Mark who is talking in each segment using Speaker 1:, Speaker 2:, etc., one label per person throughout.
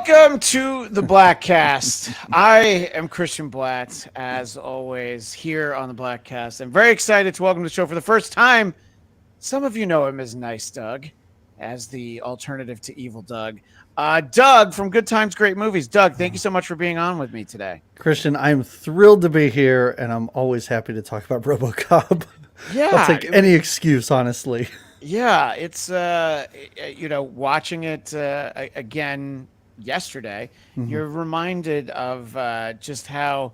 Speaker 1: Welcome to the Bladtcast. I am Christian Blatt, as always, here on the Bladtcast. I'm very excited to welcome to the show for the first time. Some of you know him as Nice Doug, as the alternative to Evil Doug. Doug from Good Times, Great Movies. Doug, thank you so much for being on with me today.
Speaker 2: Christian, I'm thrilled to be here, and I'm always happy to talk about Robocop.
Speaker 1: Yeah.
Speaker 2: I'll take any excuse, honestly.
Speaker 1: Yeah, it's, watching it again yesterday, you're reminded of just how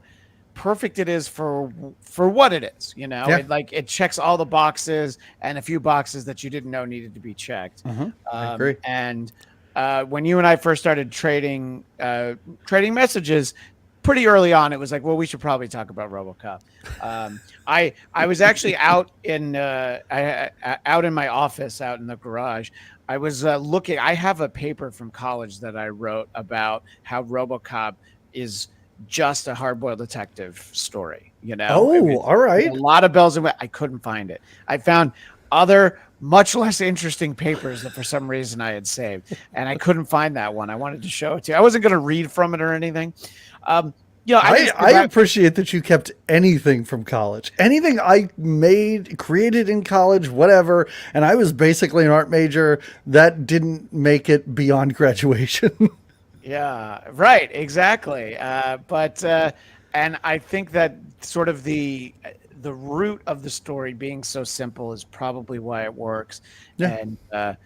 Speaker 1: perfect it is for what it is.
Speaker 2: Yeah.
Speaker 1: It checks all the boxes and a few boxes that you didn't know needed to be checked.
Speaker 2: I agree.
Speaker 1: And when you and I first started trading messages pretty early on, it was like, well, we should probably talk about Robocop. I was actually out in my office, out in the garage. I was looking. I have a paper from college that I wrote about how Robocop is just a hard-boiled detective story.
Speaker 2: All right.
Speaker 1: A lot of bells and whistles. I couldn't find it. I found other much less interesting papers that for some reason I had saved, and I couldn't find that one. I wanted to show it to you. I wasn't going to read from it or anything.
Speaker 2: I appreciate that you kept anything from college. Anything I created in college, whatever, and I was basically an art major, that didn't make it beyond graduation.
Speaker 1: Yeah, right, exactly. And I think that sort of the root of the story being so simple is probably why it works.
Speaker 2: Yeah.
Speaker 1: And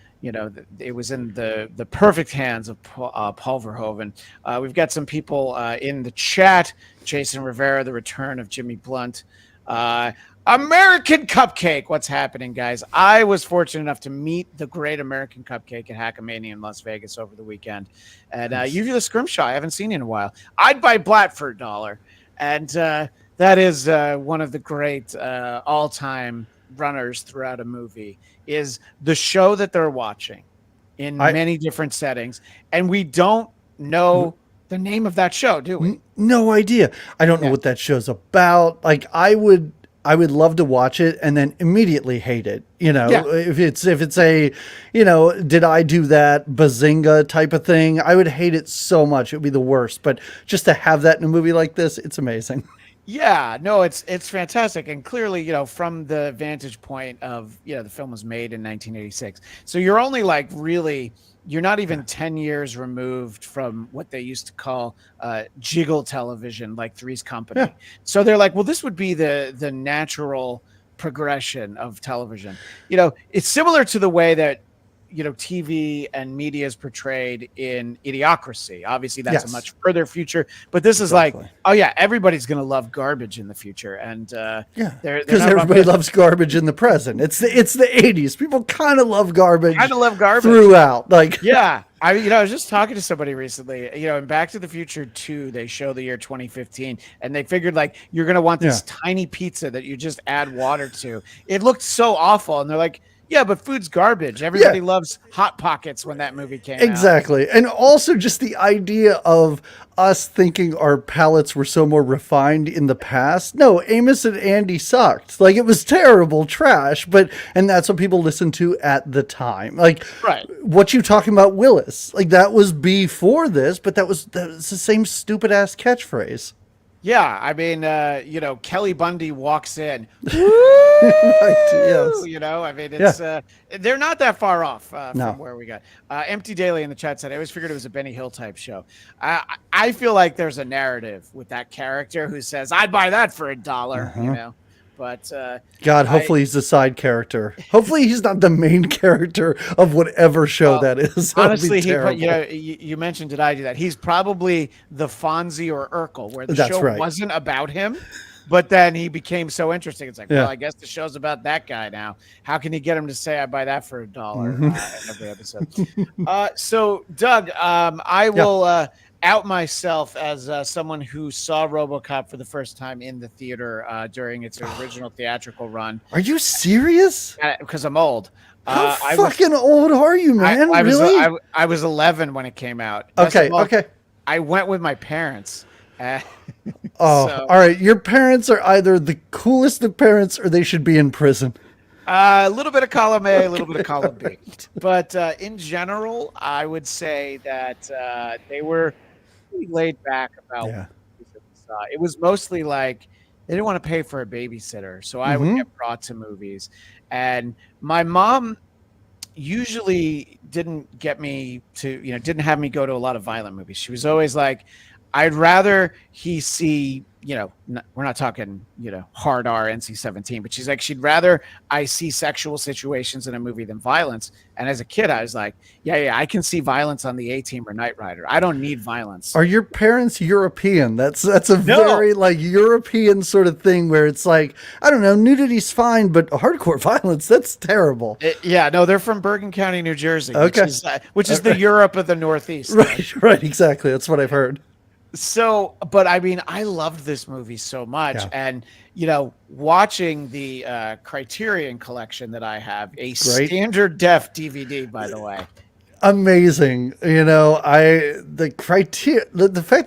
Speaker 1: it was in the perfect hands of Paul Verhoeven. We've got some people in the chat. Jason Rivera, the return of Jimmy Blunt. American Cupcake. What's happening, guys? I was fortunate enough to meet the great American Cupcake at Hackamania in Las Vegas over the weekend. And you're the Scrimshaw. I haven't seen you in a while. I'd buy Blatt for $1. And that is one of the great all-time runners throughout a movie, is the show that they're watching in many different settings. And we don't know the name of that show, do we?
Speaker 2: No idea. I don't know what that show's about. Like, I would love to watch it and then immediately hate it. If it's a, did I do that Bazinga type of thing? I would hate it so much. It would be the worst. But just to have that in a movie like this, it's amazing.
Speaker 1: Yeah, no, it's fantastic. And clearly, from the vantage point of, the film was made in 1986. So you're only you're not even 10 years removed from what they used to call jiggle television, like Three's Company.
Speaker 2: Yeah.
Speaker 1: So they're like, well, this would be the natural progression of television. It's similar to the way that, TV and media is portrayed in Idiocracy. Obviously, that's a much further future. But this is like, oh, yeah, everybody's going to love garbage in the future. And
Speaker 2: because everybody loves garbage in the present. It's the 80s. People kind of love garbage. Throughout.
Speaker 1: Yeah. I was just talking to somebody recently, in Back to the Future 2, they show the year 2015, and they figured you're going to want this tiny pizza that you just add water to. It looked so awful. And they're like, yeah, but food's garbage. Everybody loves Hot Pockets when that movie came out.
Speaker 2: Exactly. And also just the idea of us thinking our palates were so more refined in the past. No, Amos and Andy sucked. It was terrible trash, and that's what people listened to at the time. What you talking about, Willis? That was before this, but that was the same stupid ass catchphrase.
Speaker 1: Yeah, I mean, Kelly Bundy walks in.
Speaker 2: Right, yes.
Speaker 1: It's they're not that far off from where we got. Empty Daily in the chat said, I always figured it was a Benny Hill type show. I feel like there's a narrative with that character who says, I'd buy that for $1, But
Speaker 2: God, hopefully he's the side character. Hopefully he's not the main character of whatever show that is.
Speaker 1: Honestly, you mentioned, did I do that? He's probably the Fonzie or Urkel, where the show wasn't about him, but then he became so interesting. It's like, well, I guess the show's about that guy now. How can you get him to say I buy that for $1 every episode? So, Doug, I will out myself as someone who saw Robocop for the first time in the theater during its original theatrical run.
Speaker 2: Are you serious?
Speaker 1: Because I'm old.
Speaker 2: How old are you, man? Really?
Speaker 1: I was 11 when it came out.
Speaker 2: Okay.
Speaker 1: I went with my parents.
Speaker 2: All right. Your parents are either the coolest of parents or they should be in prison.
Speaker 1: A little bit of column A, a little bit of column B. But in general, I would say that they were pretty laid back about
Speaker 2: Yeah.
Speaker 1: movies that we saw. It was mostly like they didn't want to pay for a babysitter, so I would
Speaker 2: Mm-hmm.
Speaker 1: get brought to movies. And my mom usually didn't get me to, didn't have me go to a lot of violent movies. She was always like, I'd rather he see, we're not talking, hard R NC-17, but she's like, she'd rather I see sexual situations in a movie than violence. And as a kid, I was like, yeah, I can see violence on the A-Team or Knight Rider. I don't need violence.
Speaker 2: Are your parents European? That's a
Speaker 1: No.
Speaker 2: very like European sort of thing where it's like, I don't know, nudity's fine, but hardcore violence, that's terrible.
Speaker 1: Yeah, no, they're from Bergen County, New Jersey,
Speaker 2: Okay.
Speaker 1: which is the Europe of the Northeast.
Speaker 2: Right, exactly. That's what I've heard.
Speaker 1: So, but I mean, I loved this movie so much.
Speaker 2: Yeah.
Speaker 1: And, watching the Criterion collection that I have, a
Speaker 2: Great.
Speaker 1: standard def DVD, by the way.
Speaker 2: Amazing. The fact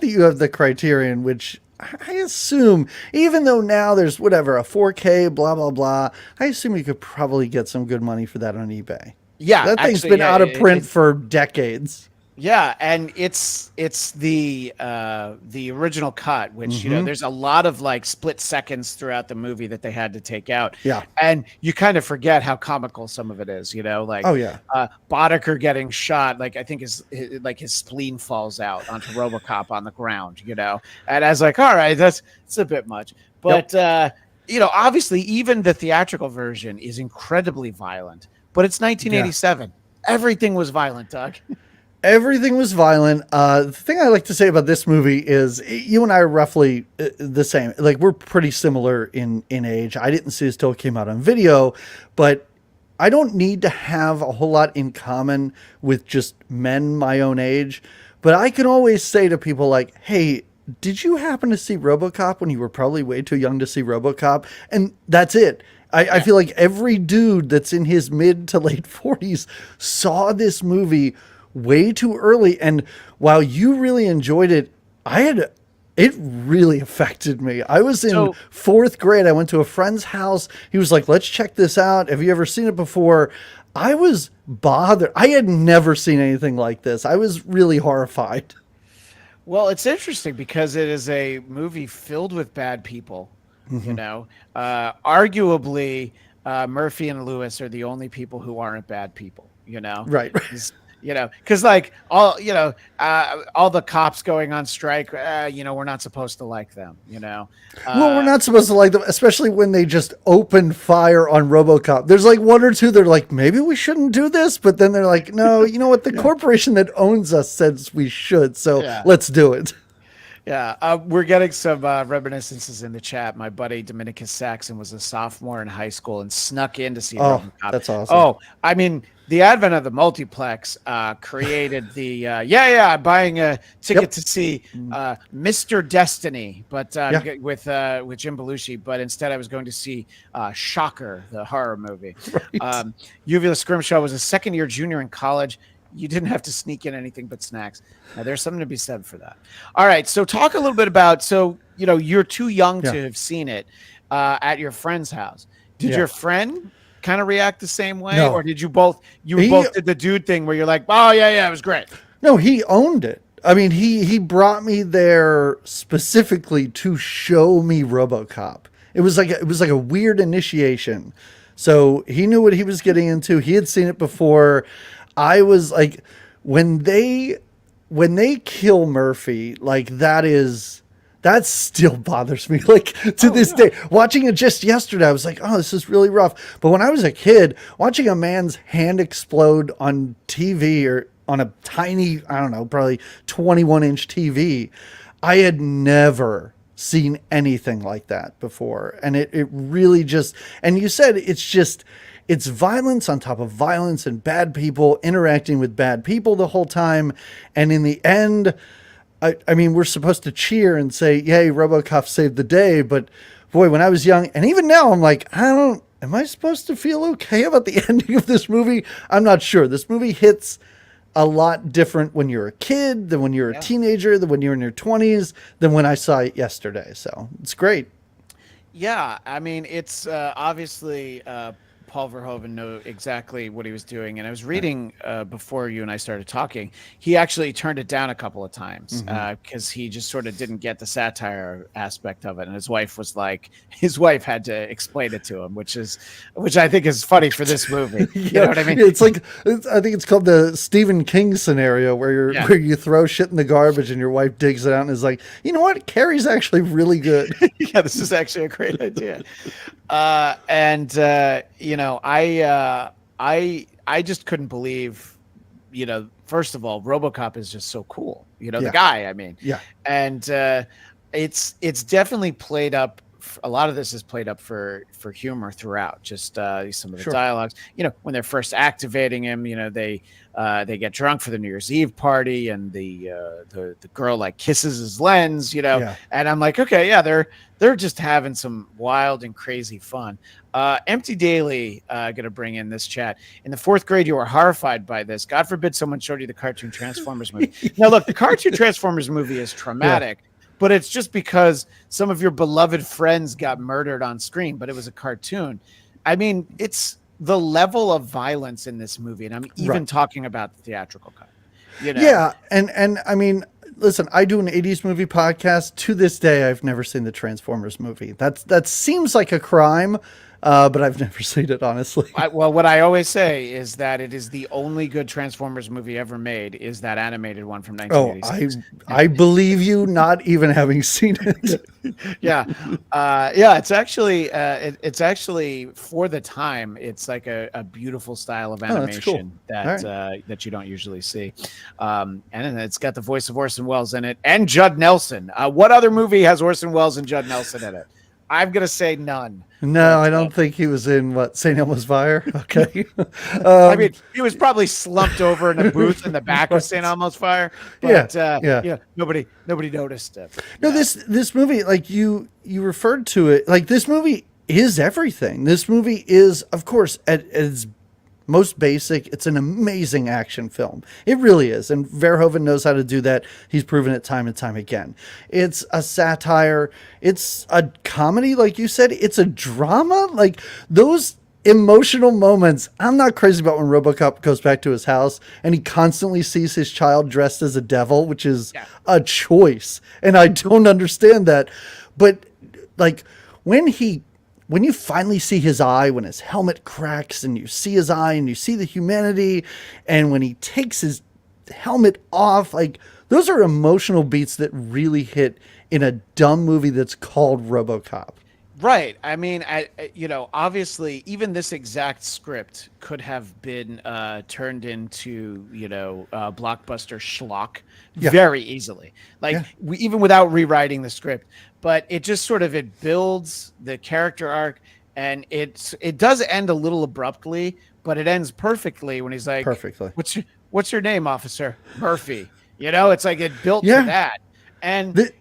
Speaker 2: that you have the Criterion, which I assume, even though now there's whatever, a 4K, blah, blah, blah, I assume you could probably get some good money for that on eBay.
Speaker 1: Yeah.
Speaker 2: That thing's
Speaker 1: actually,
Speaker 2: been
Speaker 1: yeah,
Speaker 2: out of print for decades.
Speaker 1: Yeah, and it's the original cut, which there's a lot of like split seconds throughout the movie that they had to take out.
Speaker 2: Yeah.
Speaker 1: And you kind of forget how comical some of it is, like
Speaker 2: Oh, yeah.
Speaker 1: Boddicker getting shot, like I think his spleen falls out onto Robocop on the ground, and I was like, all right, it's a bit much. But obviously even the theatrical version is incredibly violent, but it's 1987. Yeah. Everything was violent, Doug.
Speaker 2: Everything was violent. The thing I like to say about this movie is you and I are roughly the same. Like, we're pretty similar in age. I didn't see this till it came out on video, but I don't need to have a whole lot in common with just men my own age. But I can always say to people like, hey, did you happen to see Robocop when you were probably way too young to see Robocop? And that's it. I feel like every dude that's in his mid to late 40s saw this movie way too early, and while you really enjoyed it, it really affected me. I was in fourth grade. I went to a friend's house. He was like, let's check this out. Have you ever seen it before? I was bothered. I had never seen anything like this. I was really horrified.
Speaker 1: Well, it's interesting because it is a movie filled with bad people. Arguably Murphy and Lewis are the only people who aren't bad people,
Speaker 2: Right.
Speaker 1: Because like all the cops going on strike, we're not supposed to like them,
Speaker 2: Well, we're not supposed to like them, especially when they just open fire on Robocop. There's like one or two, they're like, maybe we shouldn't do this. But then they're like, no, you know what? The corporation that owns us says we should. So let's do it.
Speaker 1: Yeah, we're getting some reminiscences in the chat. My buddy Dominicus Saxon was a sophomore in high school and snuck in to see Robocop.
Speaker 2: That's awesome.
Speaker 1: Oh, I mean, the advent of the multiplex created the buying a ticket to see Mr. Destiny, but with Jim Belushi. But instead, I was going to see Shocker, the horror movie.
Speaker 2: Right.
Speaker 1: Uvula Scrimshaw was a second-year junior in college. You didn't have to sneak in anything but snacks. Now, there's something to be said for that. All right, so talk a little bit about. You're too young to have seen it at your friend's house. Did your friend kind of react the same way, or did you both? Both did the dude thing where you're like, oh yeah, it was great.
Speaker 2: No, he owned it. I mean, he brought me there specifically to show me Robocop. It was like a weird initiation. So he knew what he was getting into. He had seen it before. I was like, when they kill Murphy, like that still bothers me. Like to this day, watching it just yesterday, I was like, oh, this is really rough. But when I was a kid, watching a man's hand explode on TV or on a tiny, I don't know, probably 21-inch TV, I had never seen anything like that before. And it really just, and you said it's violence on top of violence and bad people interacting with bad people the whole time. And in the end, I mean, we're supposed to cheer and say, yay, Robocop saved the day. But boy, when I was young, and even now, I'm like, am I supposed to feel okay about the ending of this movie? I'm not sure. This movie hits a lot different when you're a kid than when you're a teenager, than when you're in your 20s, than when I saw it yesterday. So it's great.
Speaker 1: Yeah, I mean, it's obviously Paul Verhoeven knew exactly what he was doing. And I was reading before you and I started talking, he actually turned it down a couple of times because he just sort of didn't get the satire aspect of it. And his wife had to explain it to him, which I think is funny for this movie. You know what I mean?
Speaker 2: It's like, I think it's called the Stephen King scenario where where you throw shit in the garbage and your wife digs it out and is like, you know what? Carrie's actually really good.
Speaker 1: Yeah, this is actually a great idea. I just couldn't believe, first of all, Robocop is just so cool. The guy, I mean.
Speaker 2: Yeah.
Speaker 1: And it's definitely played up. A lot of this is played up for humor throughout. Just some of the dialogues. When they're first activating him, they get drunk for the New Year's Eve party, and the girl like kisses his lens. And I'm like, okay, yeah, they're just having some wild and crazy fun. Empty Daily gonna bring in this chat. In the 4th grade, you were horrified by this. God forbid someone showed you the cartoon Transformers movie. Now, look, the cartoon Transformers movie is traumatic. Yeah. But it's just because some of your beloved friends got murdered on screen, but it was a cartoon. I mean, it's the level of violence in this movie, and I'm even talking about the theatrical cut.
Speaker 2: Yeah, and I mean, listen, I do an 80s movie podcast. To this day, I've never seen the Transformers movie. That seems like a crime, but I've never seen it, honestly.
Speaker 1: Well, what I always say is that it is the only good Transformers movie ever made is that animated one from 1986.
Speaker 2: I believe you, not even having seen it.
Speaker 1: Yeah. It's actually for the time, it's like a beautiful style of animation that you don't usually see. And it's got the voice of Orson Welles in it and Judd Nelson. What other movie has Orson Welles and Judd Nelson in it? I'm going to say none.
Speaker 2: No, I don't think he was in St. Elmo's Fire. Okay.
Speaker 1: I mean, he was probably slumped over in a booth in the back of St. Elmo's Fire. But, nobody noticed it.
Speaker 2: No, this movie, like you referred to it, like this movie is everything. This movie is, of course, at its most basic, it's an amazing action film. It really is. And Verhoeven knows how to do that. He's proven it time and time again. It's a satire. It's a comedy, like you said. It's a drama. Like those emotional moments. I'm not crazy about when Robocop goes back to his house and he constantly sees his child dressed as a devil, which is a choice. And I don't understand that. But like when you finally see his eye, when his helmet cracks and you see his eye and you see the humanity, and when he takes his helmet off, like those are emotional beats that really hit in a dumb movie that's called Robocop.
Speaker 1: Right. I mean, obviously, even this exact script could have been turned into, blockbuster schlock very easily. Even without rewriting the script. But it just sort of, it builds the character arc, and it does end a little abruptly, but it ends perfectly when he's like,
Speaker 2: perfectly.
Speaker 1: What's your name, officer? Murphy. It's like it built to that. And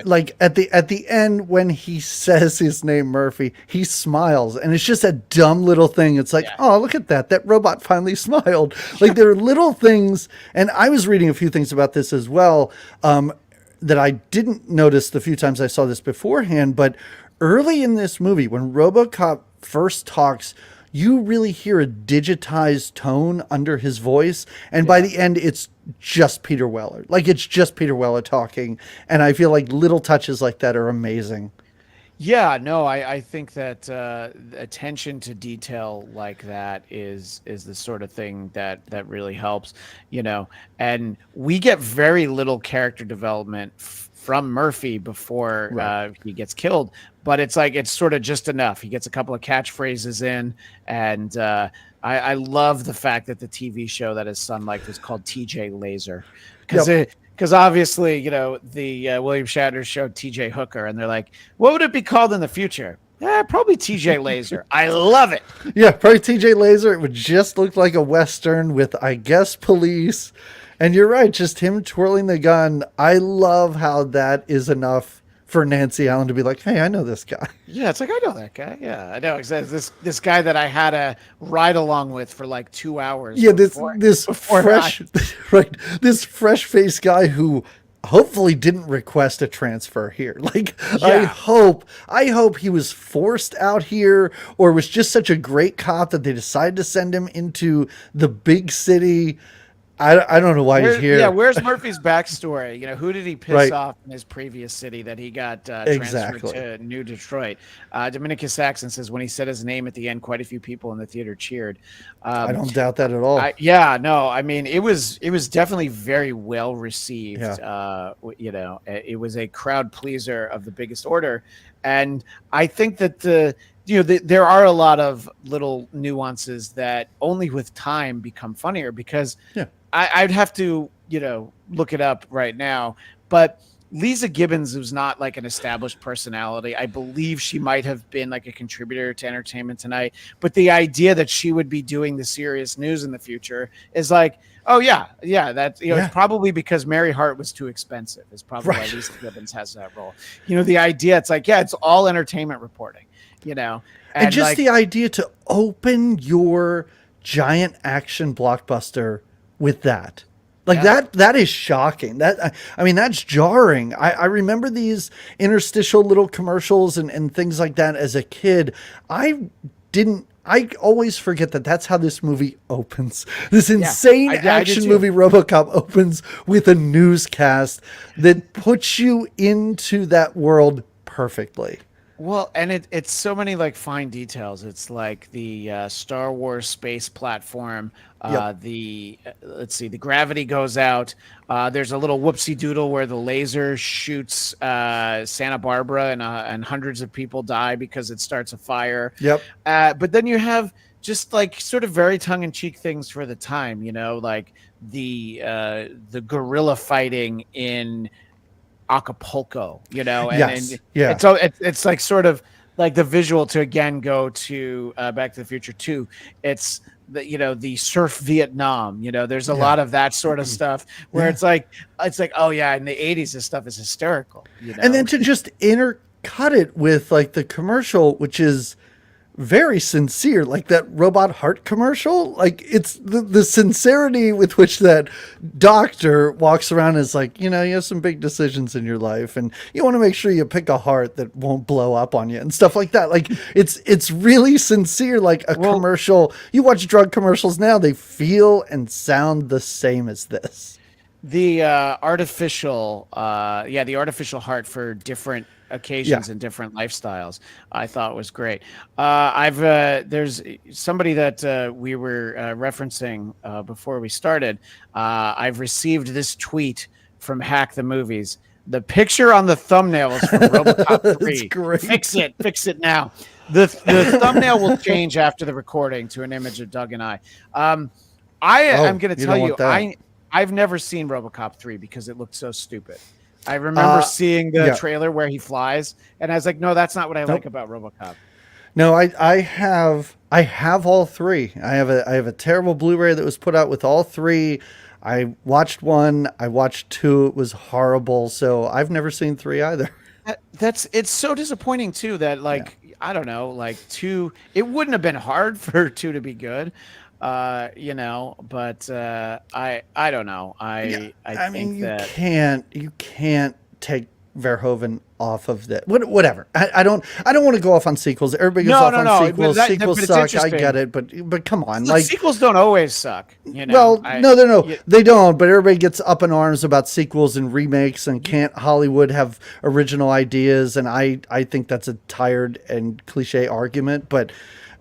Speaker 2: like at the end when he says his name Murphy, he smiles, and it's just a dumb little thing. It's like, oh, look at that robot finally smiled. Like there are little things, and I was reading a few things about this as well that I didn't notice the few times I saw this beforehand. But early in this movie, when Robocop first talks, you really hear a digitized tone under his voice. And by the end, it's just Peter Weller. Like it's just Peter Weller talking. And I feel like little touches like that are amazing.
Speaker 1: Yeah, no, I think that attention to detail like that is the sort of thing that really helps, and we get very little character development from Murphy before he gets killed, but it's like, it's sort of just enough. He gets a couple of catchphrases in, and I love the fact that the TV show that his son liked was called TJ Laser, because obviously, the William Shatner show TJ Hooker, and they're like, what would it be called in the future? Yeah, probably TJ Laser. I love it.
Speaker 2: Yeah, probably TJ Laser. It would just look like a Western with, I guess, police. And you're right, just him twirling the gun. I love how that is enough for Nancy Allen to be like, hey, I know this guy.
Speaker 1: Yeah, it's like, I know that guy. Yeah, I know. This guy that I had a ride along with for like 2 hours.
Speaker 2: Yeah, this fresh, right? This fresh faced guy who hopefully didn't request a transfer here. Like,
Speaker 1: Yeah.
Speaker 2: I hope he was forced out here or was just such a great cop that they decided to send him into the big city. I don't know why he's here.
Speaker 1: Where's Murphy's backstory? Who did he piss
Speaker 2: Right.
Speaker 1: off in his previous city that he got transferred
Speaker 2: Exactly.
Speaker 1: to New Detroit? Dominicus Saxon says when he said his name at the end, quite a few people in the theater cheered.
Speaker 2: I don't doubt that at all.
Speaker 1: No, I mean it was definitely very well received.
Speaker 2: Yeah.
Speaker 1: It was a crowd pleaser of the biggest order, and I think that there are a lot of little nuances that only with time become funnier because
Speaker 2: Yeah.
Speaker 1: I'd have to, look it up right now. But Lisa Gibbons was not like an established personality. I believe she might have been like a contributor to Entertainment Tonight. But the idea that she would be doing the serious news in the future is like, oh, yeah. That's, it's probably because Mary Hart was too expensive. Is probably why Lisa Gibbons has that role. The idea, it's like, it's all entertainment reporting,
Speaker 2: And just like, the idea to open your giant action blockbuster with that. Like that is shocking. That's jarring. I remember these interstitial little commercials and things like that as a kid. I always forget that that's how this movie opens. This insane action movie Robocop opens with a newscast that puts you into that world perfectly.
Speaker 1: Well, and it's so many like fine details. It's like the Star Wars space platform. Let's see, the gravity goes out. There's a little whoopsie doodle where the laser shoots Santa Barbara and hundreds of people die because it starts a fire.
Speaker 2: Yep.
Speaker 1: But then you have just like sort of very tongue in cheek things for the time, like the guerrilla fighting in Acapulco, and it's like sort of like the visual to again go to Back to the Future 2. It's the surf Vietnam, there's a lot of that sort of stuff where it's like, oh yeah, in the 80s this stuff is hysterical,
Speaker 2: and then to just intercut it with like the commercial, which is very sincere, like that robot heart commercial. Like it's the sincerity with which that doctor walks around is like, you have some big decisions in your life and you want to make sure you pick a heart that won't blow up on you and stuff like that. Like it's really sincere, like a commercial. You watch drug commercials now, they feel and sound the same as this.
Speaker 1: The artificial heart for different occasions and different lifestyles, I thought was great. There's somebody that we were referencing before we started. I've received this tweet from Hack the Movies. The picture on the thumbnail is from Robocop 3.
Speaker 2: Great.
Speaker 1: Fix it now. The Thumbnail will change after the recording to an image of Doug and I. I'm going to tell you, I've never seen Robocop 3 because it looked so stupid. I remember seeing the trailer where he flies, and I was like, no, that's not what I like about Robocop.
Speaker 2: No, I have all three. I have a terrible Blu-ray that was put out with all three. I watched one, I watched two, it was horrible. So I've never seen three either.
Speaker 1: It's so disappointing too that I don't know, like two, it wouldn't have been hard for two to be good. But I don't know. I think
Speaker 2: you can't take Verhoeven off of that. Whatever. I don't want to go off on sequels. Everybody goes off on sequels. Sequels suck. I get it, but come on,
Speaker 1: like sequels don't always suck.
Speaker 2: Well, they don't. But everybody gets up in arms about sequels and remakes, and can't Hollywood have original ideas? And I think that's a tired and cliche argument. But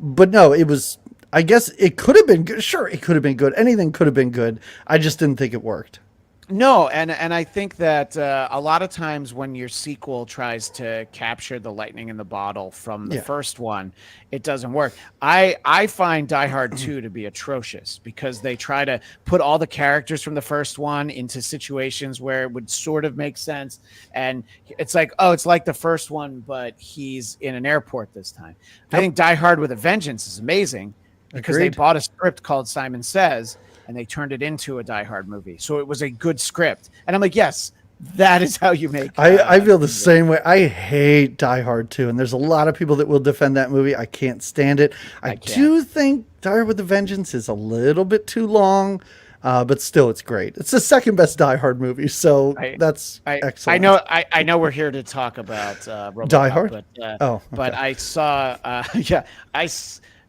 Speaker 2: no, it was. I guess it could have been good. Sure, it could have been good. Anything could have been good. I just didn't think it worked.
Speaker 1: No, and I think that a lot of times when your sequel tries to capture the lightning in the bottle from the first one, it doesn't work. I find Die Hard 2 to be atrocious because they try to put all the characters from the first one into situations where it would sort of make sense. And it's like, oh, it's like the first one, but he's in an airport this time. Yep. I think Die Hard with a Vengeance is amazing. Because they bought a script called Simon Says, and they turned it into a Die Hard movie. So it was a good script. And I'm like, yes, that is how you make
Speaker 2: I feel the same way. I hate Die Hard 2, and there's a lot of people that will defend that movie. I can't stand it. I do think Die Hard with a Vengeance is a little bit too long. But still, it's great. It's the second best Die Hard movie, so that's excellent.
Speaker 1: I know we're here to talk about Robocop,
Speaker 2: Die Hard.
Speaker 1: But I saw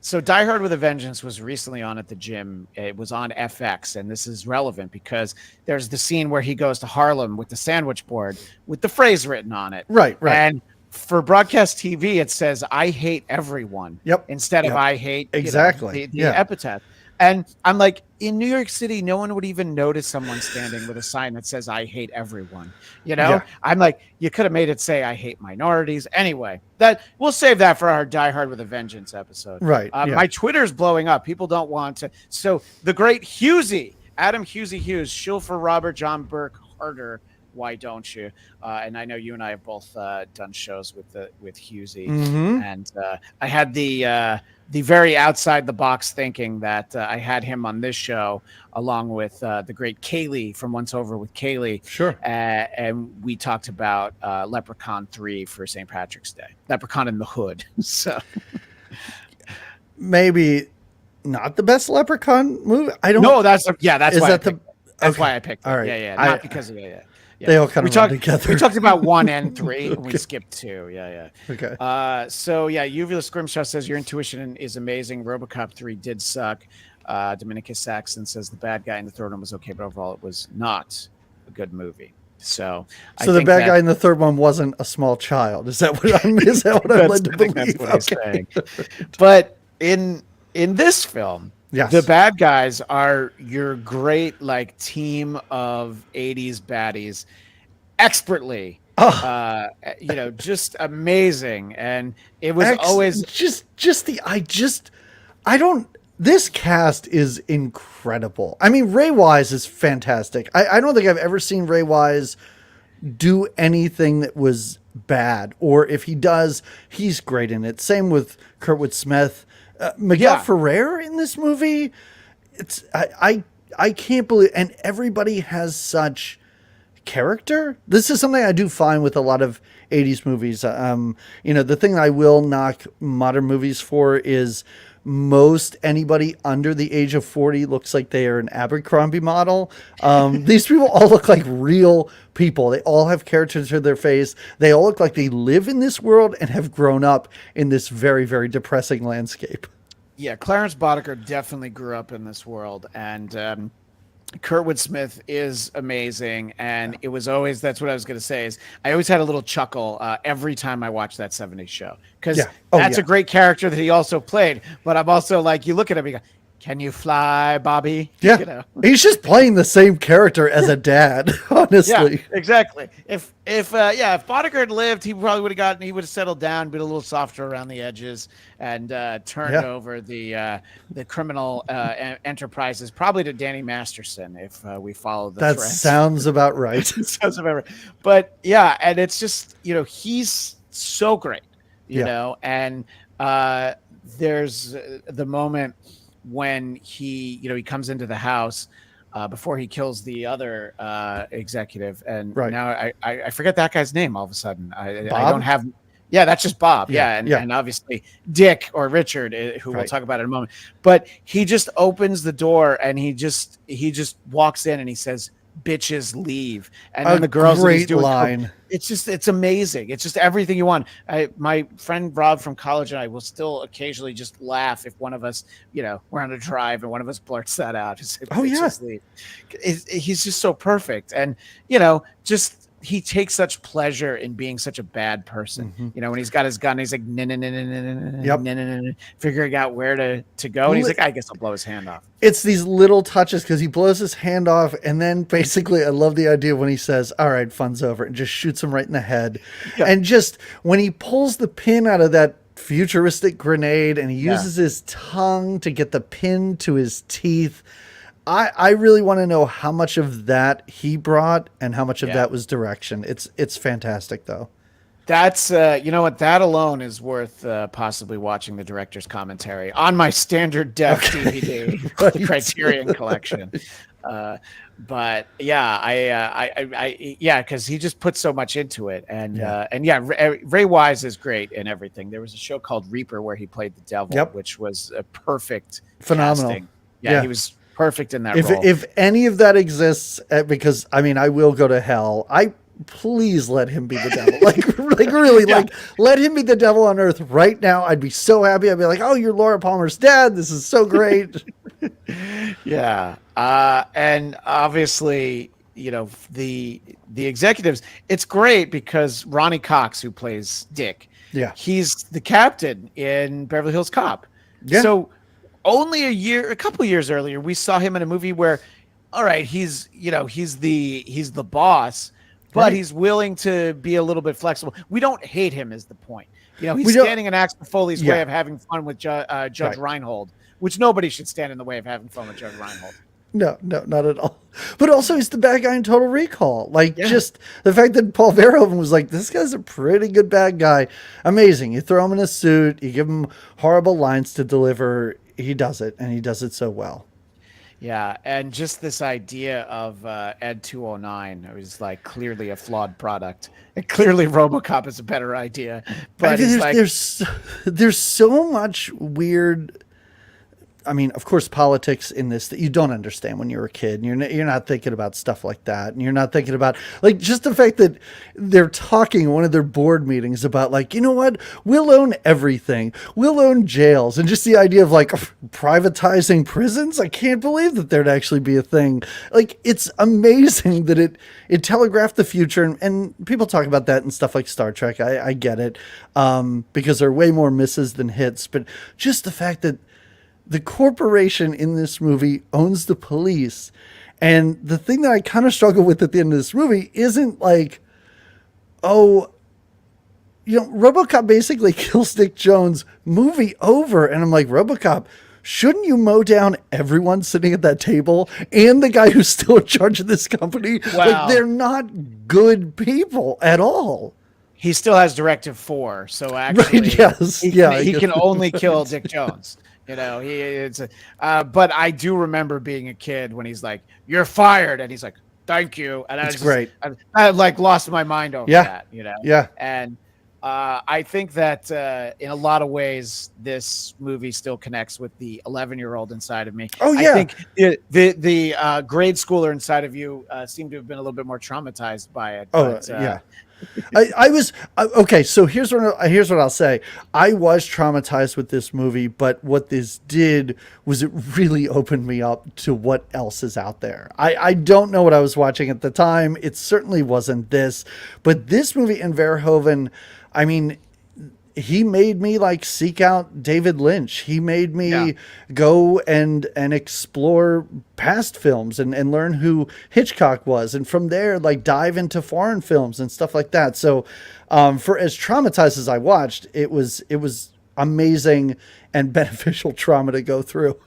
Speaker 1: so Die Hard with a Vengeance was recently on at the gym. It was on FX, and this is relevant because there's the scene where he goes to Harlem with the sandwich board with the phrase written on it.
Speaker 2: Right.
Speaker 1: And for broadcast TV, it says "I hate everyone."
Speaker 2: Yep.
Speaker 1: Instead of "I hate,"
Speaker 2: exactly
Speaker 1: the epithet. And I'm like, in New York City, no one would even notice someone standing with a sign that says "I hate everyone." I'm like, you could have made it say "I hate minorities." Anyway, that we'll save that for our Die Hard with a Vengeance episode.
Speaker 2: Right.
Speaker 1: My Twitter's blowing up. People don't want to. So the great Husey, Adam Hughes, shill for Robert John Burke Harder. Why don't you? And I know you and I have both done shows with Husey, and I had the very outside the box thinking that I had him on this show along with the great Kaylee from Once Over with Kaylee.
Speaker 2: Sure.
Speaker 1: And we talked about Leprechaun 3 for St. Patrick's Day. Leprechaun in the Hood. So
Speaker 2: maybe not the best Leprechaun movie. I don't
Speaker 1: know. That's why I picked it.
Speaker 2: All right.
Speaker 1: Yeah. Not because of Yeah.
Speaker 2: They all kind of run together.
Speaker 1: We talked about 1 and 3, and we skipped 2. Yeah.
Speaker 2: Okay.
Speaker 1: Uvulus Grimshaw says your intuition is amazing. Robocop 3 did suck. Dominicus Saxon says the bad guy in the third one was okay, but overall it was not a good movie. So
Speaker 2: the bad guy in the third one wasn't a small child. Is that what I'm led to believe?
Speaker 1: That's what he's saying. But in this film,
Speaker 2: yes,
Speaker 1: the bad guys are your great team of 80s baddies, expertly, just amazing. And it was always this cast is incredible. I mean, Ray Wise is fantastic. I don't think I've ever seen Ray Wise do anything that was bad, or if he does, he's great in it. Same with Kurtwood Smith. Miguel Ferrer in this movie, I can't believe, and everybody has such character. This is something I do find with a lot of 80s movies. The thing I will knock modern movies for is most anybody under the age of 40 looks like they are an Abercrombie model. These people all look like real people. They all have character to their face. They all look like they live in this world and have grown up in this very, very depressing landscape. Yeah, Clarence Boddicker definitely grew up in this world, and Kurtwood Smith is amazing. And it was always, that's what I was going to say, is I always had a little chuckle every time I watched that 70s show, because that's a great character that he also played. But I'm also like, you look at him, you go, can you fly, Bobby?
Speaker 2: Yeah, he's just playing the same character as a dad, honestly.
Speaker 1: Yeah, exactly. If Boddicker had lived, he probably would have settled down, been a little softer around the edges, and turned over the criminal enterprises probably to Danny Masterson if we follow the
Speaker 2: threads. That sounds about right.
Speaker 1: Sounds about right. But yeah, and it's just, he's so great, you know, and there's the moment when he comes into the house before he kills the other executive, and now I forget that guy's name all of a sudden. I don't have. Yeah, that's just Bob. And obviously Dick or Richard, who we'll talk about in a moment. But he just opens the door and he just walks in and he says, "Bitches leave," and then the girls.
Speaker 2: Great line.
Speaker 1: It's amazing. It's just everything you want. My friend Rob from college and I will still occasionally just laugh if one of us, we're on a drive and one of us blurts that out. Just, leave. He's just so perfect, and he takes such pleasure in being such a bad person. When he's got his gun, he's like, figuring out where to go. And he's like, I guess I'll blow his hand off.
Speaker 2: It's these little touches, because he blows his hand off. And then basically, I love the idea when he says, all right, fun's over, and just shoots him right in the head. Yeah. And just when he pulls the pin out of that futuristic grenade and he uses his tongue to get the pin to his teeth. I really want to know how much of that he brought and how much of that was direction. It's fantastic, though.
Speaker 1: That's that alone is worth possibly watching the director's commentary on my standard def DVD the Criterion collection. But because he just puts so much into it, and Ray Wise is great in everything. There was a show called Reaper where he played the devil, which was a perfect
Speaker 2: phenomenal
Speaker 1: casting. Yeah, he was perfect in that role.
Speaker 2: If any of that exists, because I mean, I will go to hell. Please let him be the devil. Like really,
Speaker 1: Yeah.
Speaker 2: like let him be the devil on earth right now. I'd be so happy. I'd be like, oh, you're Laura Palmer's dad. This is so great.
Speaker 1: Yeah. And obviously, the executives, it's great because Ronnie Cox, who plays Dick,
Speaker 2: Yeah.
Speaker 1: he's the captain in Beverly Hills Cop.
Speaker 2: Yeah.
Speaker 1: So only a couple of years earlier, we saw him in a movie where, all right, he's the boss, but
Speaker 2: Right.
Speaker 1: he's willing to be a little bit flexible. We don't hate him is the point. He's
Speaker 2: We don't-
Speaker 1: standing in Axel Foley's
Speaker 2: Yeah.
Speaker 1: way of having fun with Judge
Speaker 2: Right.
Speaker 1: Reinhold, which nobody should stand in the way of having fun with Judge Reinhold.
Speaker 2: No, not at all. But also, he's the bad guy in Total Recall. Like,
Speaker 1: Yeah.
Speaker 2: just the fact that Paul Verhoeven was like, this guy's a pretty good bad guy. Amazing. You throw him in a suit, you give him horrible lines to deliver. He does it, and he does it so well.
Speaker 1: Yeah, and just this idea of Ed 209 was like clearly a flawed product. And clearly Robocop is a better idea. But it's like,
Speaker 2: there's so much weird. I mean, of course, politics in this that you don't understand when you're a kid. And you're not thinking about stuff like that, and you're not thinking about like just the fact that they're talking in one of their board meetings about like, you know what, we'll own everything, we'll own jails, and just the idea of like privatizing prisons. I can't believe that there'd actually be a thing. Like, it's amazing that it telegraphed the future, and people talk about that and stuff like Star Trek. I get it, because there are way more misses than hits, but just the fact that the corporation in this movie owns the police. And the thing that I kind of struggle with at the end of this movie isn't like, oh, Robocop basically kills Dick Jones, movie over. And I'm like, Robocop, shouldn't you mow down everyone sitting at that table and the guy who's still in charge of this company?
Speaker 1: Wow.
Speaker 2: Like, they're not good people at all.
Speaker 1: he still has Directive 4, so actually,
Speaker 2: Right, yes.
Speaker 1: he can only kill Dick Jones. But I do remember being a kid when he's like, "You're fired," and he's like, "Thank you," and
Speaker 2: It's great.
Speaker 1: I like lost my mind over that,
Speaker 2: Yeah.
Speaker 1: And I think that in a lot of ways, this movie still connects with the 11-year-old inside of me.
Speaker 2: Oh, yeah.
Speaker 1: I think the grade schooler inside of you seemed to have been a little bit more traumatized by it.
Speaker 2: Oh, yeah. I was okay. So here's what I'll say. I was traumatized with this movie, but what this did was it really opened me up to what else is out there. I don't know what I was watching at the time. It certainly wasn't this, but this movie and Verhoeven, I mean, he made me like seek out David Lynch. He made me go and explore past films and learn who Hitchcock was. And from there, like dive into foreign films and stuff like that. So for as traumatized as I watched, it was amazing and beneficial trauma to go through.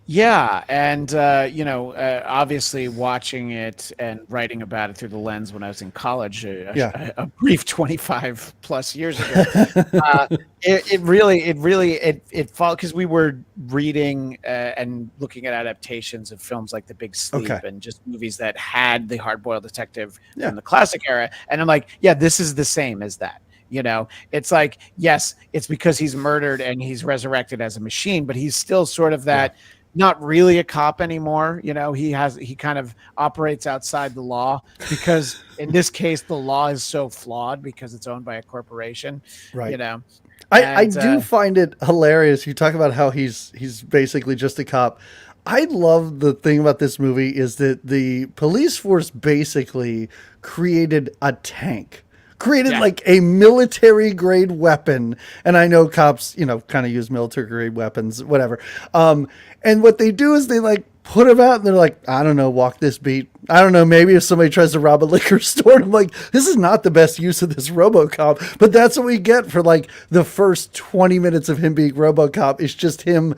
Speaker 1: Yeah, and obviously watching it and writing about it through the lens when I was in college, a brief 25 plus years ago, it really followed because we were reading and looking at adaptations of films like The Big Sleep and just movies that had the hard-boiled detective from the classic era, and I'm like, yeah, this is the same as that. It's like, yes, it's because he's murdered and he's resurrected as a machine, but he's still sort of that. Not really a cop anymore. He kind of operates outside the law because in this case, the law is so flawed because it's owned by a corporation,
Speaker 2: right. I do find it hilarious. You talk about how he's basically just a cop. I love the thing about this movie is that the police force basically created a tank. Like a military grade weapon. And I know cops, kind of use military grade weapons, whatever. And what they do is they like put them out and they're like, I don't know, walk this beat. I don't know. Maybe if somebody tries to rob a liquor store, I'm like, this is not the best use of this Robocop, but that's what we get for like the first 20 minutes of him being Robocop. It's just him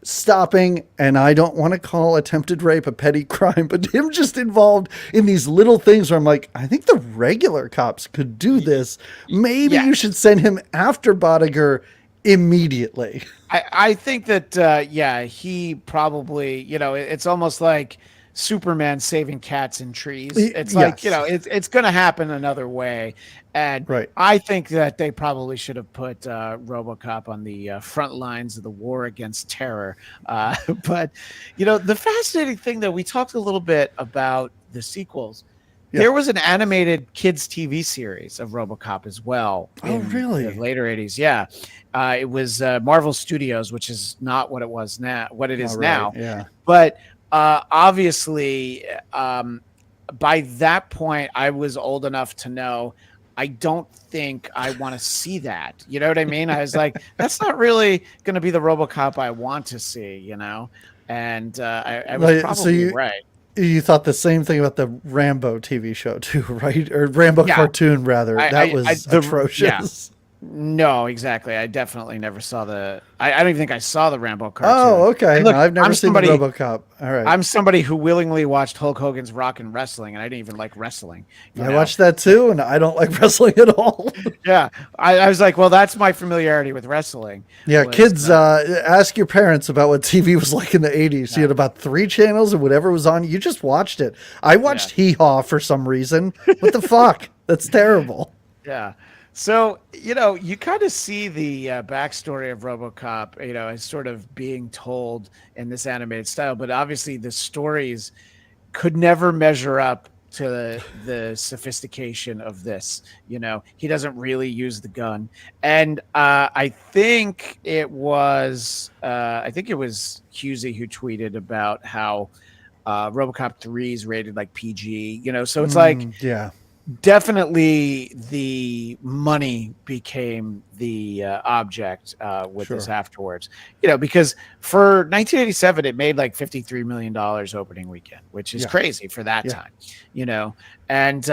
Speaker 2: stopping, and I don't want to call attempted rape a petty crime, but him just involved in these little things where I'm like, I think the regular cops could do this. Maybe you should send him after Bodiger immediately.
Speaker 1: I think that, he probably, it's almost like Superman saving cats in trees. It's like,
Speaker 2: Yes.
Speaker 1: it's going to happen another way. And
Speaker 2: Right.
Speaker 1: I think that they probably should have put RoboCop on the front lines of the war against terror. But, the fascinating thing, though, we talked a little bit about the sequels.
Speaker 2: Yeah.
Speaker 1: There was an animated kids TV series of RoboCop as well.
Speaker 2: Oh, really?
Speaker 1: The later 80s. Yeah. It was Marvel Studios, which is not what it was now, what it is now.
Speaker 2: Yeah.
Speaker 1: But obviously, by that point, I was old enough to know I don't think I want to see that. You know what I mean? I was like, that's not really going to be the RoboCop I want to see, And I was probably right.
Speaker 2: You thought the same thing about the Rambo TV show too, right? Or Rambo cartoon, rather. That was atrocious.
Speaker 1: Yeah. No, exactly. I definitely never saw I don't even think I saw the Rambo cartoon.
Speaker 2: Oh, okay.
Speaker 1: Look,
Speaker 2: I've never seen the RoboCop. All right.
Speaker 1: I'm somebody who willingly watched Hulk Hogan's Rock and Wrestling, and I didn't even like wrestling.
Speaker 2: I watched that too, and I don't like wrestling at all.
Speaker 1: Yeah. I was like, well, that's my familiarity with wrestling.
Speaker 2: Yeah, kids, ask your parents about what TV was like in the 80s. You had about 3 channels, and whatever was on, you just watched it. I watched Hee Haw for some reason. What the fuck? That's terrible.
Speaker 1: Yeah. So, you kind of see the backstory of RoboCop, as sort of being told in this animated style, but obviously the stories could never measure up to the sophistication of this. He doesn't really use the gun. And I think it was Husey who tweeted about how RoboCop 3 is rated like PG, so it's
Speaker 2: yeah.
Speaker 1: Definitely the money became the object with this afterwards, because for 1987, it made like $53 million opening weekend, which is crazy for that time, and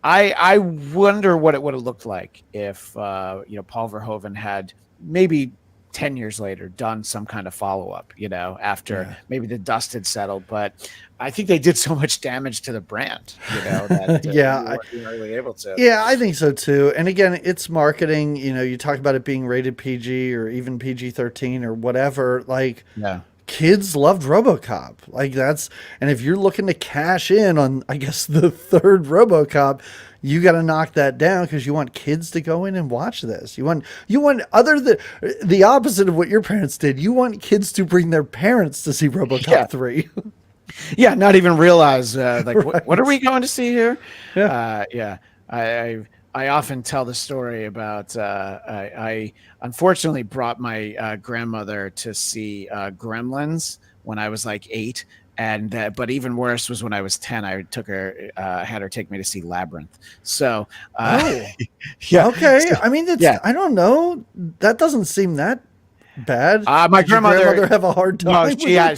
Speaker 1: I wonder what it would have looked like if, Paul Verhoeven had maybe 10 years later done some kind of follow-up, after maybe the dust had settled. But I think they did so much damage to the brand, that we weren't really able to.
Speaker 2: Yeah, I think so too. And again, it's marketing. You talk about it being rated PG or even PG-13 or whatever. Like, kids loved RoboCop. And if you're looking to cash in on, I guess, the third RoboCop, you got to knock that down because you want kids to go in and watch this. You want other than the opposite of what your parents did. You want kids to bring their parents to see RoboCop 3.
Speaker 1: Yeah, not even realize what are we going to see here? Yeah. I often tell the story about I unfortunately brought my grandmother to see Gremlins when I was like 8. And but even worse was when I was 10, I took her, had her take me to see Labyrinth. So,
Speaker 2: yeah, okay.
Speaker 1: So,
Speaker 2: I mean, I don't know. That doesn't seem that bad.
Speaker 1: My grandmother
Speaker 2: have a hard time.
Speaker 1: No,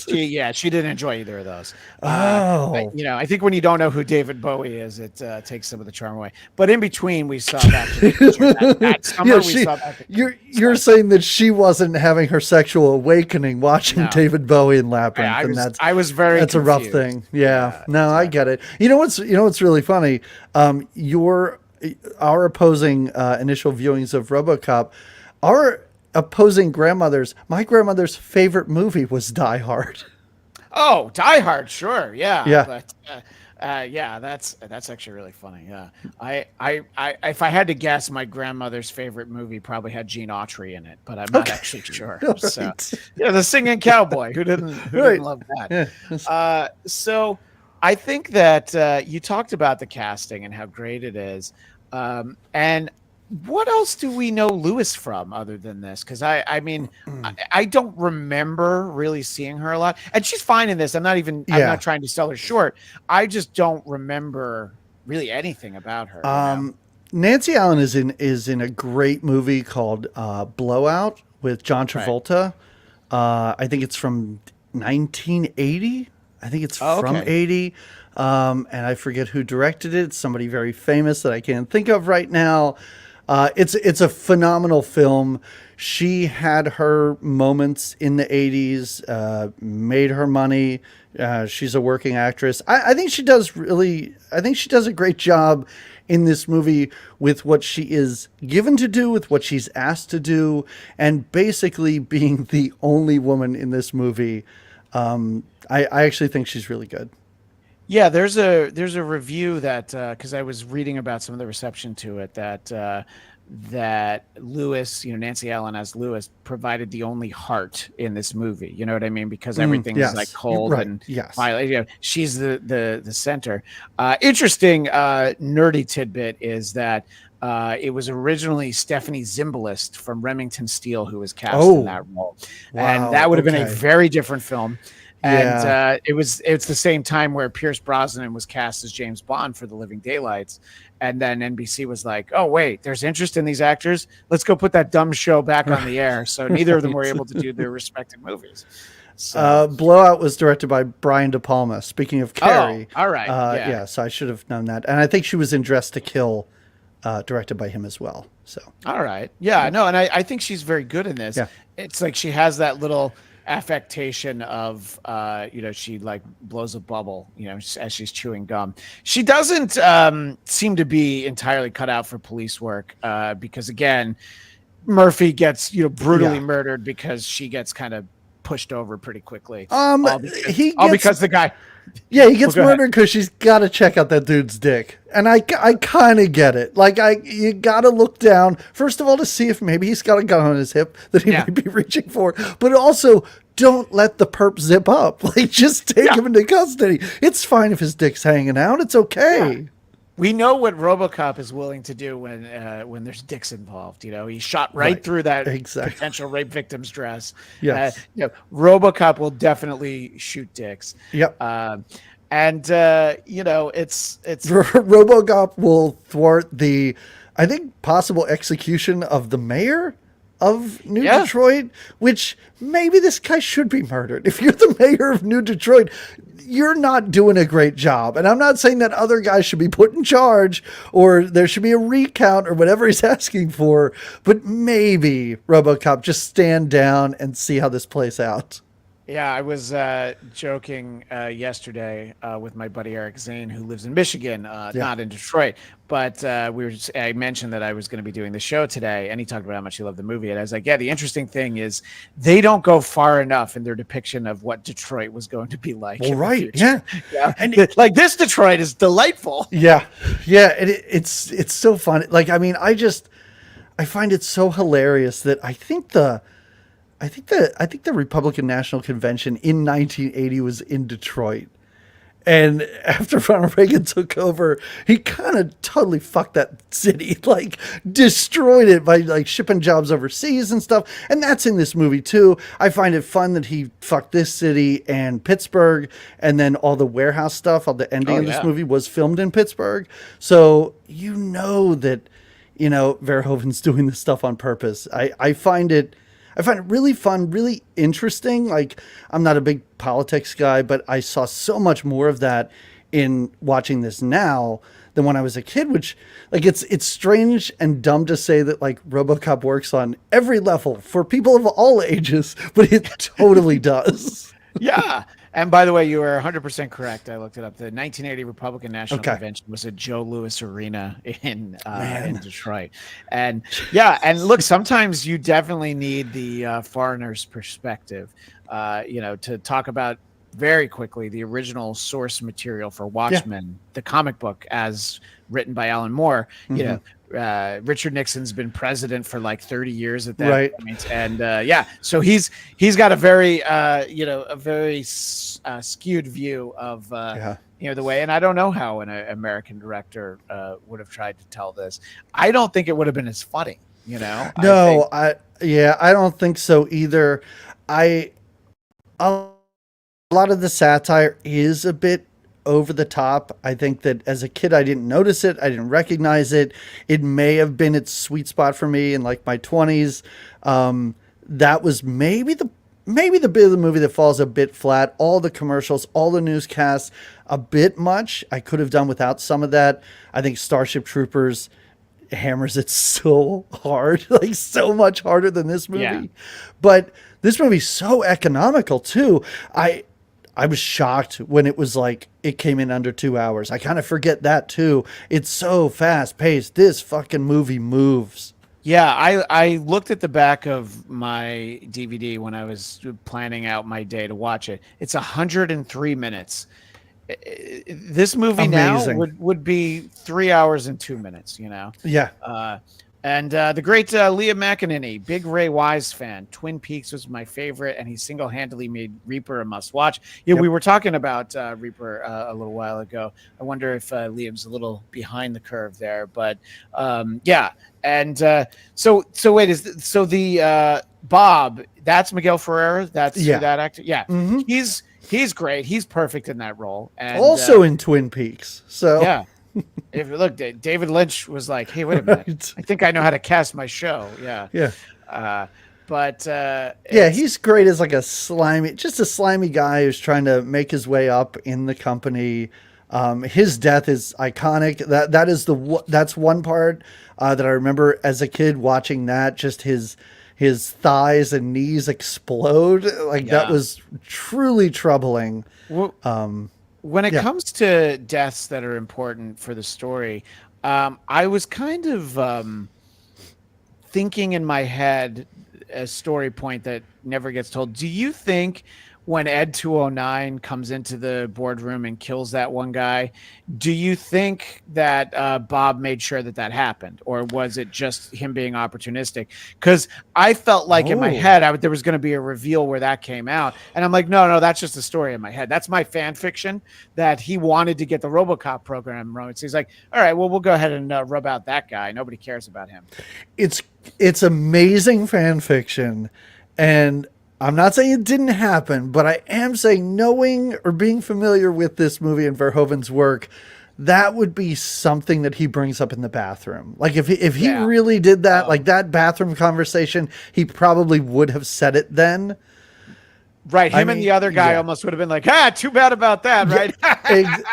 Speaker 1: she didn't enjoy either of those. I think when you don't know who David Bowie is, it takes some of the charm away. But in between, we saw Back to the Future. That summer, we saw Back to the Future.
Speaker 2: You're saying that she wasn't having her sexual awakening watching David Bowie in Labyrinth,
Speaker 1: I was very
Speaker 2: that's
Speaker 1: confused.
Speaker 2: A rough thing. Yeah, no, I get it. You know what's really funny? Our opposing initial viewings of RoboCop, our opposing grandmothers. My grandmother's favorite movie was Die Hard.
Speaker 1: Oh, Die Hard, sure, yeah. But that's actually really funny. Yeah, I if I had to guess, my grandmother's favorite movie probably had Gene Autry in it, but I'm not actually sure.
Speaker 2: Right.
Speaker 1: So, the singing cowboy. Who didn't love that? Yeah. So I think that you talked about the casting and how great it is, and what else do we know Lewis from other than this? Because I don't remember really seeing her a lot, and she's fine in this. I'm not trying to sell her short. I just don't remember really anything about her.
Speaker 2: Nancy Allen is in a great movie called Blowout with John Travolta. Right. I think it's from 1980. I think it's from 80. And I forget who directed it. It's somebody very famous that I can't think of right now. It's a phenomenal film. She had her moments in the 80s, made her money. She's a working actress. I think she does a great job in this movie with what she is given to do, with what she's asked to do, and basically being the only woman in this movie. I actually think she's really good.
Speaker 1: Yeah, there's a review that because I was reading about some of the reception to it that Lewis, Nancy Allen as Lewis, provided the only heart in this movie. You know what I mean? Because everything's like
Speaker 2: Yes.
Speaker 1: cold
Speaker 2: Right.
Speaker 1: and
Speaker 2: Yes.
Speaker 1: violent. She's the center. Interesting nerdy tidbit is that it was originally Stephanie Zimbalist from Remington Steele who was cast in
Speaker 2: Oh,
Speaker 1: that role, and
Speaker 2: wow.
Speaker 1: that would have been a
Speaker 2: Okay.
Speaker 1: very different film. And
Speaker 2: Yeah.
Speaker 1: it's the same time where Pierce Brosnan was cast as James Bond for The Living Daylights, and then NBC was like, "Oh wait, there's interest in these actors. Let's go put that dumb show back on the air." So neither of them were able to do their respective movies. So
Speaker 2: Blowout was directed by Brian De Palma. Speaking of Carrie,
Speaker 1: all right,
Speaker 2: yeah, so I should have known that. And I think she was in Dress to Kill, directed by him as well. So
Speaker 1: all right, yeah, no, and I think she's very good in this.
Speaker 2: Yeah.
Speaker 1: It's like she has that little affectation of she like blows a bubble as she's chewing gum. She doesn't seem to be entirely cut out for police work because again Murphy gets brutally murdered because she gets kind of pushed over pretty quickly. Because the guy
Speaker 2: he gets
Speaker 1: Well, go
Speaker 2: murdered because she's got to check out that dude's dick. And I kind of get it. Like, you got to look down, first of all, to see if maybe he's got a gun on his hip that he might be reaching for. But also, don't let the perp zip up. Like, just take him into custody. It's fine if his dick's hanging out. It's okay.
Speaker 1: Yeah. We know what Robocop is willing to do when there's dicks involved. He shot right through that potential rape victim's dress.
Speaker 2: Yes.
Speaker 1: Robocop will definitely shoot dicks.
Speaker 2: Yep.
Speaker 1: It's
Speaker 2: Robocop will thwart the, I think, possible execution of the mayor of New Detroit, which maybe this guy should be murdered. If you're the mayor of New Detroit, you're not doing a great job. And I'm not saying that other guys should be put in charge or there should be a recount or whatever he's asking for, but maybe Robocop, just stand down and see how this plays out.
Speaker 1: Yeah, I was joking yesterday with my buddy Eric Zane, who lives in Michigan, not in Detroit. But I mentioned that I was going to be doing the show today, and he talked about how much he loved the movie. And I was like, yeah, the interesting thing is they don't go far enough in their depiction of what Detroit was going to be like.
Speaker 2: Well, right, yeah.
Speaker 1: And like this Detroit is delightful.
Speaker 2: Yeah, it's so fun. Like, I mean, I find it so hilarious that I think the Republican National Convention in 1980 was in Detroit. And after Ronald Reagan took over, he kind of totally fucked that city, like destroyed it by like shipping jobs overseas and stuff. And that's in this movie too. I find it fun that he fucked this city and Pittsburgh, and then all the warehouse stuff, all the ending of this movie was filmed in Pittsburgh. So that, Verhoeven's doing this stuff on purpose. I find it really fun, really interesting. Like, I'm not a big politics guy, but I saw so much more of that in watching this now than when I was a kid, which, like, it's strange and dumb to say that, like, Robocop works on every level for people of all ages, but it totally does.
Speaker 1: Yeah. And by the way, you were 100% correct. I looked it up. The 1980 Republican National Convention was at Joe Louis Arena in Detroit. And and look, sometimes you definitely need the foreigner's perspective, to talk about very quickly the original source material for Watchmen, the comic book as written by Alan Moore. Richard Nixon's been president for like 30 years at that point. And so he's got a very skewed view of the way, and I don't know how an American director would have tried to tell this. I don't think it would have been as funny,
Speaker 2: No, I don't think so either. A lot of the satire is a bit over the top. I think that as a kid, I didn't notice it. I didn't recognize it. It may have been its sweet spot for me in like my 20s. That was maybe the bit of the movie that falls a bit flat. All the commercials, all the newscasts, a bit much. I could have done without some of that. I think Starship Troopers hammers it so hard, like so much harder than this movie. Yeah. But this movie's so economical too. I was shocked when it was like, it came in under 2 hours. I kind of forget that too. It's so fast paced. This fucking movie moves.
Speaker 1: Yeah, I looked at the back of my DVD when I was planning out my day to watch it. It's 103 minutes. This movie now
Speaker 2: Amazing.
Speaker 1: would be 3 hours and 2 minutes, you know.
Speaker 2: Yeah.
Speaker 1: And the great Liam McEnany, big Ray Wise fan. Twin Peaks was my favorite, and he single-handedly made Reaper a must-watch. Yeah,
Speaker 2: Yep.
Speaker 1: we were talking about Reaper a little while ago. I wonder if Liam's a little behind the curve there, but yeah. And so wait, so the Bob? That's Miguel Ferreira. That's
Speaker 2: Yeah.
Speaker 1: that actor. Yeah,
Speaker 2: Hmm.
Speaker 1: he's great. He's perfect in that role. And
Speaker 2: Also in Twin Peaks. So
Speaker 1: yeah. If you look, David Lynch was like, "Hey, wait a minute!
Speaker 2: Right.
Speaker 1: I think I know how to cast my show." Yeah,
Speaker 2: Yeah.
Speaker 1: but
Speaker 2: Yeah, he's great as like a slimy guy who's trying to make his way up in the company. His death is iconic. That's one part that I remember as a kid watching that. Just his thighs and knees explode. Like that
Speaker 1: Yeah.
Speaker 2: was truly troubling.
Speaker 1: Well, when it
Speaker 2: Yeah.
Speaker 1: comes to deaths that are important for the story, I was kind of thinking in my head a story point that never gets told. Do you think when Ed 209 comes into the boardroom and kills that one guy, do you think that Bob made sure that that happened, or was it just him being opportunistic? Because I felt like in my
Speaker 2: Oh.
Speaker 1: head there was going to be a reveal where that came out, and I'm like, no, that's just a story in my head. That's my fan fiction that he wanted to get the RoboCop program running. So he's like, all right, well, we'll go ahead and rub out that guy. Nobody cares about him.
Speaker 2: It's amazing fan fiction, and I'm not saying it didn't happen, but I am saying knowing or being familiar with this movie and Verhoeven's work, that would be something that he brings up in the bathroom. Like if he
Speaker 1: Yeah.
Speaker 2: really did that, like that bathroom conversation, he probably would have said it then.
Speaker 1: Right. Him
Speaker 2: I
Speaker 1: and the
Speaker 2: mean,
Speaker 1: other guy
Speaker 2: yeah.
Speaker 1: almost would have been like, too bad about that, right?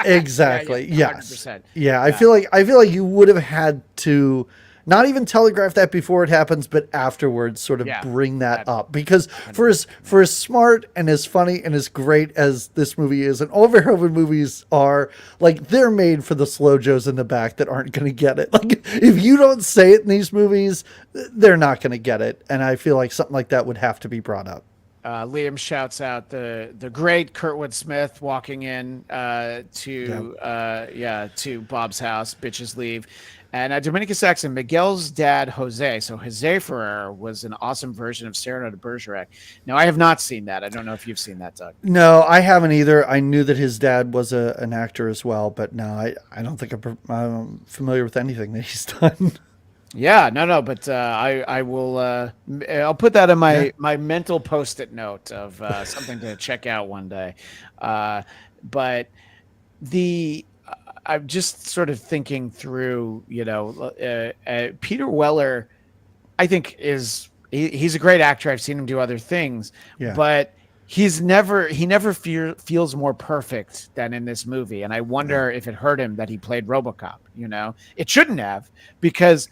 Speaker 2: Exactly.
Speaker 1: Yeah,
Speaker 2: Yes.
Speaker 1: 100%.
Speaker 2: Yeah. I
Speaker 1: Yeah.
Speaker 2: feel like you would have had to not even telegraph that before it happens, but afterwards sort of
Speaker 1: Yeah.
Speaker 2: bring that
Speaker 1: That-
Speaker 2: up. Because for as smart and as funny and as great as this movie is, and all Verhoeven movies are, like they're made for the slow joes in the back that aren't going to get it. Like if you don't say it in these movies, they're not going to get it. And I feel like something like that would have to be brought up.
Speaker 1: Liam shouts out the great Kurtwood Smith walking in to Bob's house. Bitches leave, and Dominicus Saxon, Miguel's dad Jose. So Jose Ferrer was an awesome version of Cyrano de Bergerac. Now I have not seen that. I don't know if you've seen that, Doug.
Speaker 2: No, I haven't either. I knew that his dad was an actor as well, but no, I don't think I'm familiar with anything that he's done.
Speaker 1: Yeah, no, but I will. I'll put that in my mental post-it note of something to check out one day. But I'm just sort of thinking through. Peter Weller, I think he's a great actor. I've seen him do other things,
Speaker 2: Yeah.
Speaker 1: but he never feels more perfect than in this movie. And I wonder if it hurt him that he played RoboCop. It shouldn't have, because.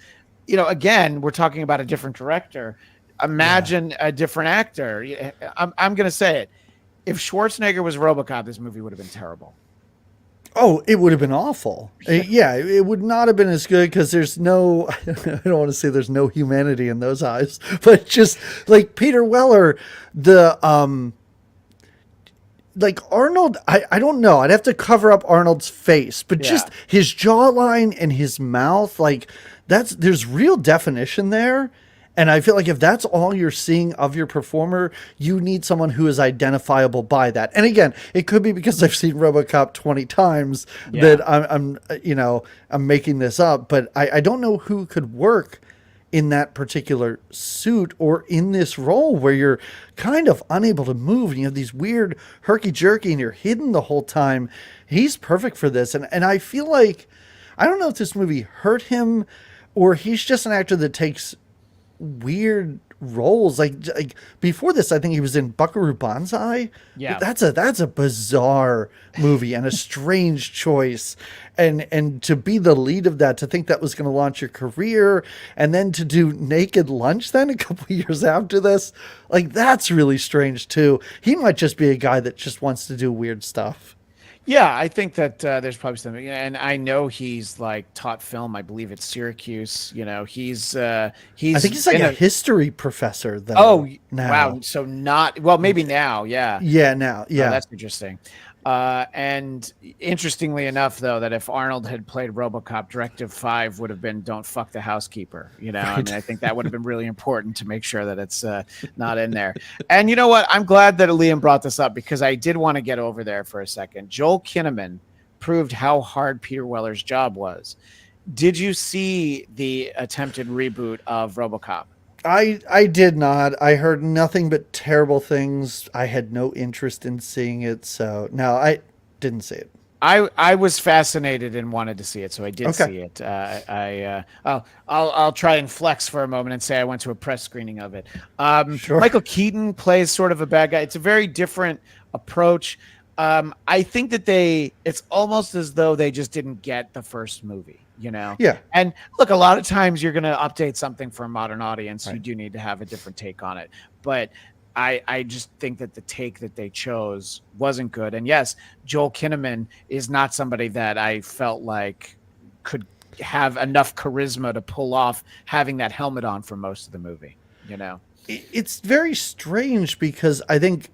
Speaker 1: Again, we're talking about a different director. Imagine a different actor. I'm going to say it. If Schwarzenegger was RoboCop, this movie would have been terrible.
Speaker 2: Oh, it would have been awful. Yeah, it would not have been as good because there's no, I don't want to say there's no humanity in those eyes, but just like Peter Weller, like Arnold, I don't know. I'd have to cover up Arnold's face, but just his jawline and his mouth, like there's real definition there. And I feel like if that's all you're seeing of your performer, you need someone who is identifiable by that. And again, it could be because I've seen RoboCop 20 times that I'm making this up, but I don't know who could work in that particular suit or in this role where you're kind of unable to move and you have these weird herky-jerky and you're hidden the whole time. He's perfect for this. And I feel like, I don't know if this movie hurt him or he's just an actor that takes weird roles. Like before this, I think he was in Buckaroo Banzai.
Speaker 1: Yeah.
Speaker 2: That's a bizarre movie and a strange choice. And to be the lead of that, to think that was going to launch your career, and then to do Naked Lunch then a couple of years after this, like that's really strange too. He might just be a guy that just wants to do weird stuff.
Speaker 1: Yeah, I think that there's probably something, and I know he's like taught film. I believe at Syracuse. He's
Speaker 2: I think he's like a history professor though.
Speaker 1: Oh,
Speaker 2: now.
Speaker 1: wow! So maybe now, yeah.
Speaker 2: Yeah, now, yeah.
Speaker 1: Oh, that's interesting. And interestingly enough, though, that if Arnold had played RoboCop, Directive 5 would have been "Don't fuck the housekeeper." I
Speaker 2: Right.
Speaker 1: mean, I think that would have been really important to make sure that it's not in there. And you know what? I'm glad that Liam brought this up because I did want to get over there for a second. Joel Kinnaman proved how hard Peter Weller's job was. Did you see the attempted reboot of RoboCop?
Speaker 2: I did not. I heard nothing but terrible things. I had no interest in seeing it, so no, I didn't see it.
Speaker 1: I was fascinated and wanted to see it, so I did
Speaker 2: Okay.
Speaker 1: see it. I'll try and flex for a moment and say I went to a press screening of it.
Speaker 2: Sure.
Speaker 1: Michael Keaton plays sort of a bad guy. It's a very different approach. I think that it's almost as though they just didn't get the first movie.
Speaker 2: Yeah.
Speaker 1: And look, a lot of times you're going to update something for a modern audience.
Speaker 2: Right.
Speaker 1: You do need to have a different take on it, but I just think that the take that they chose wasn't good. And yes, Joel Kinnaman is not somebody that I felt like could have enough charisma to pull off having that helmet on for most of the movie.
Speaker 2: It's very strange because I think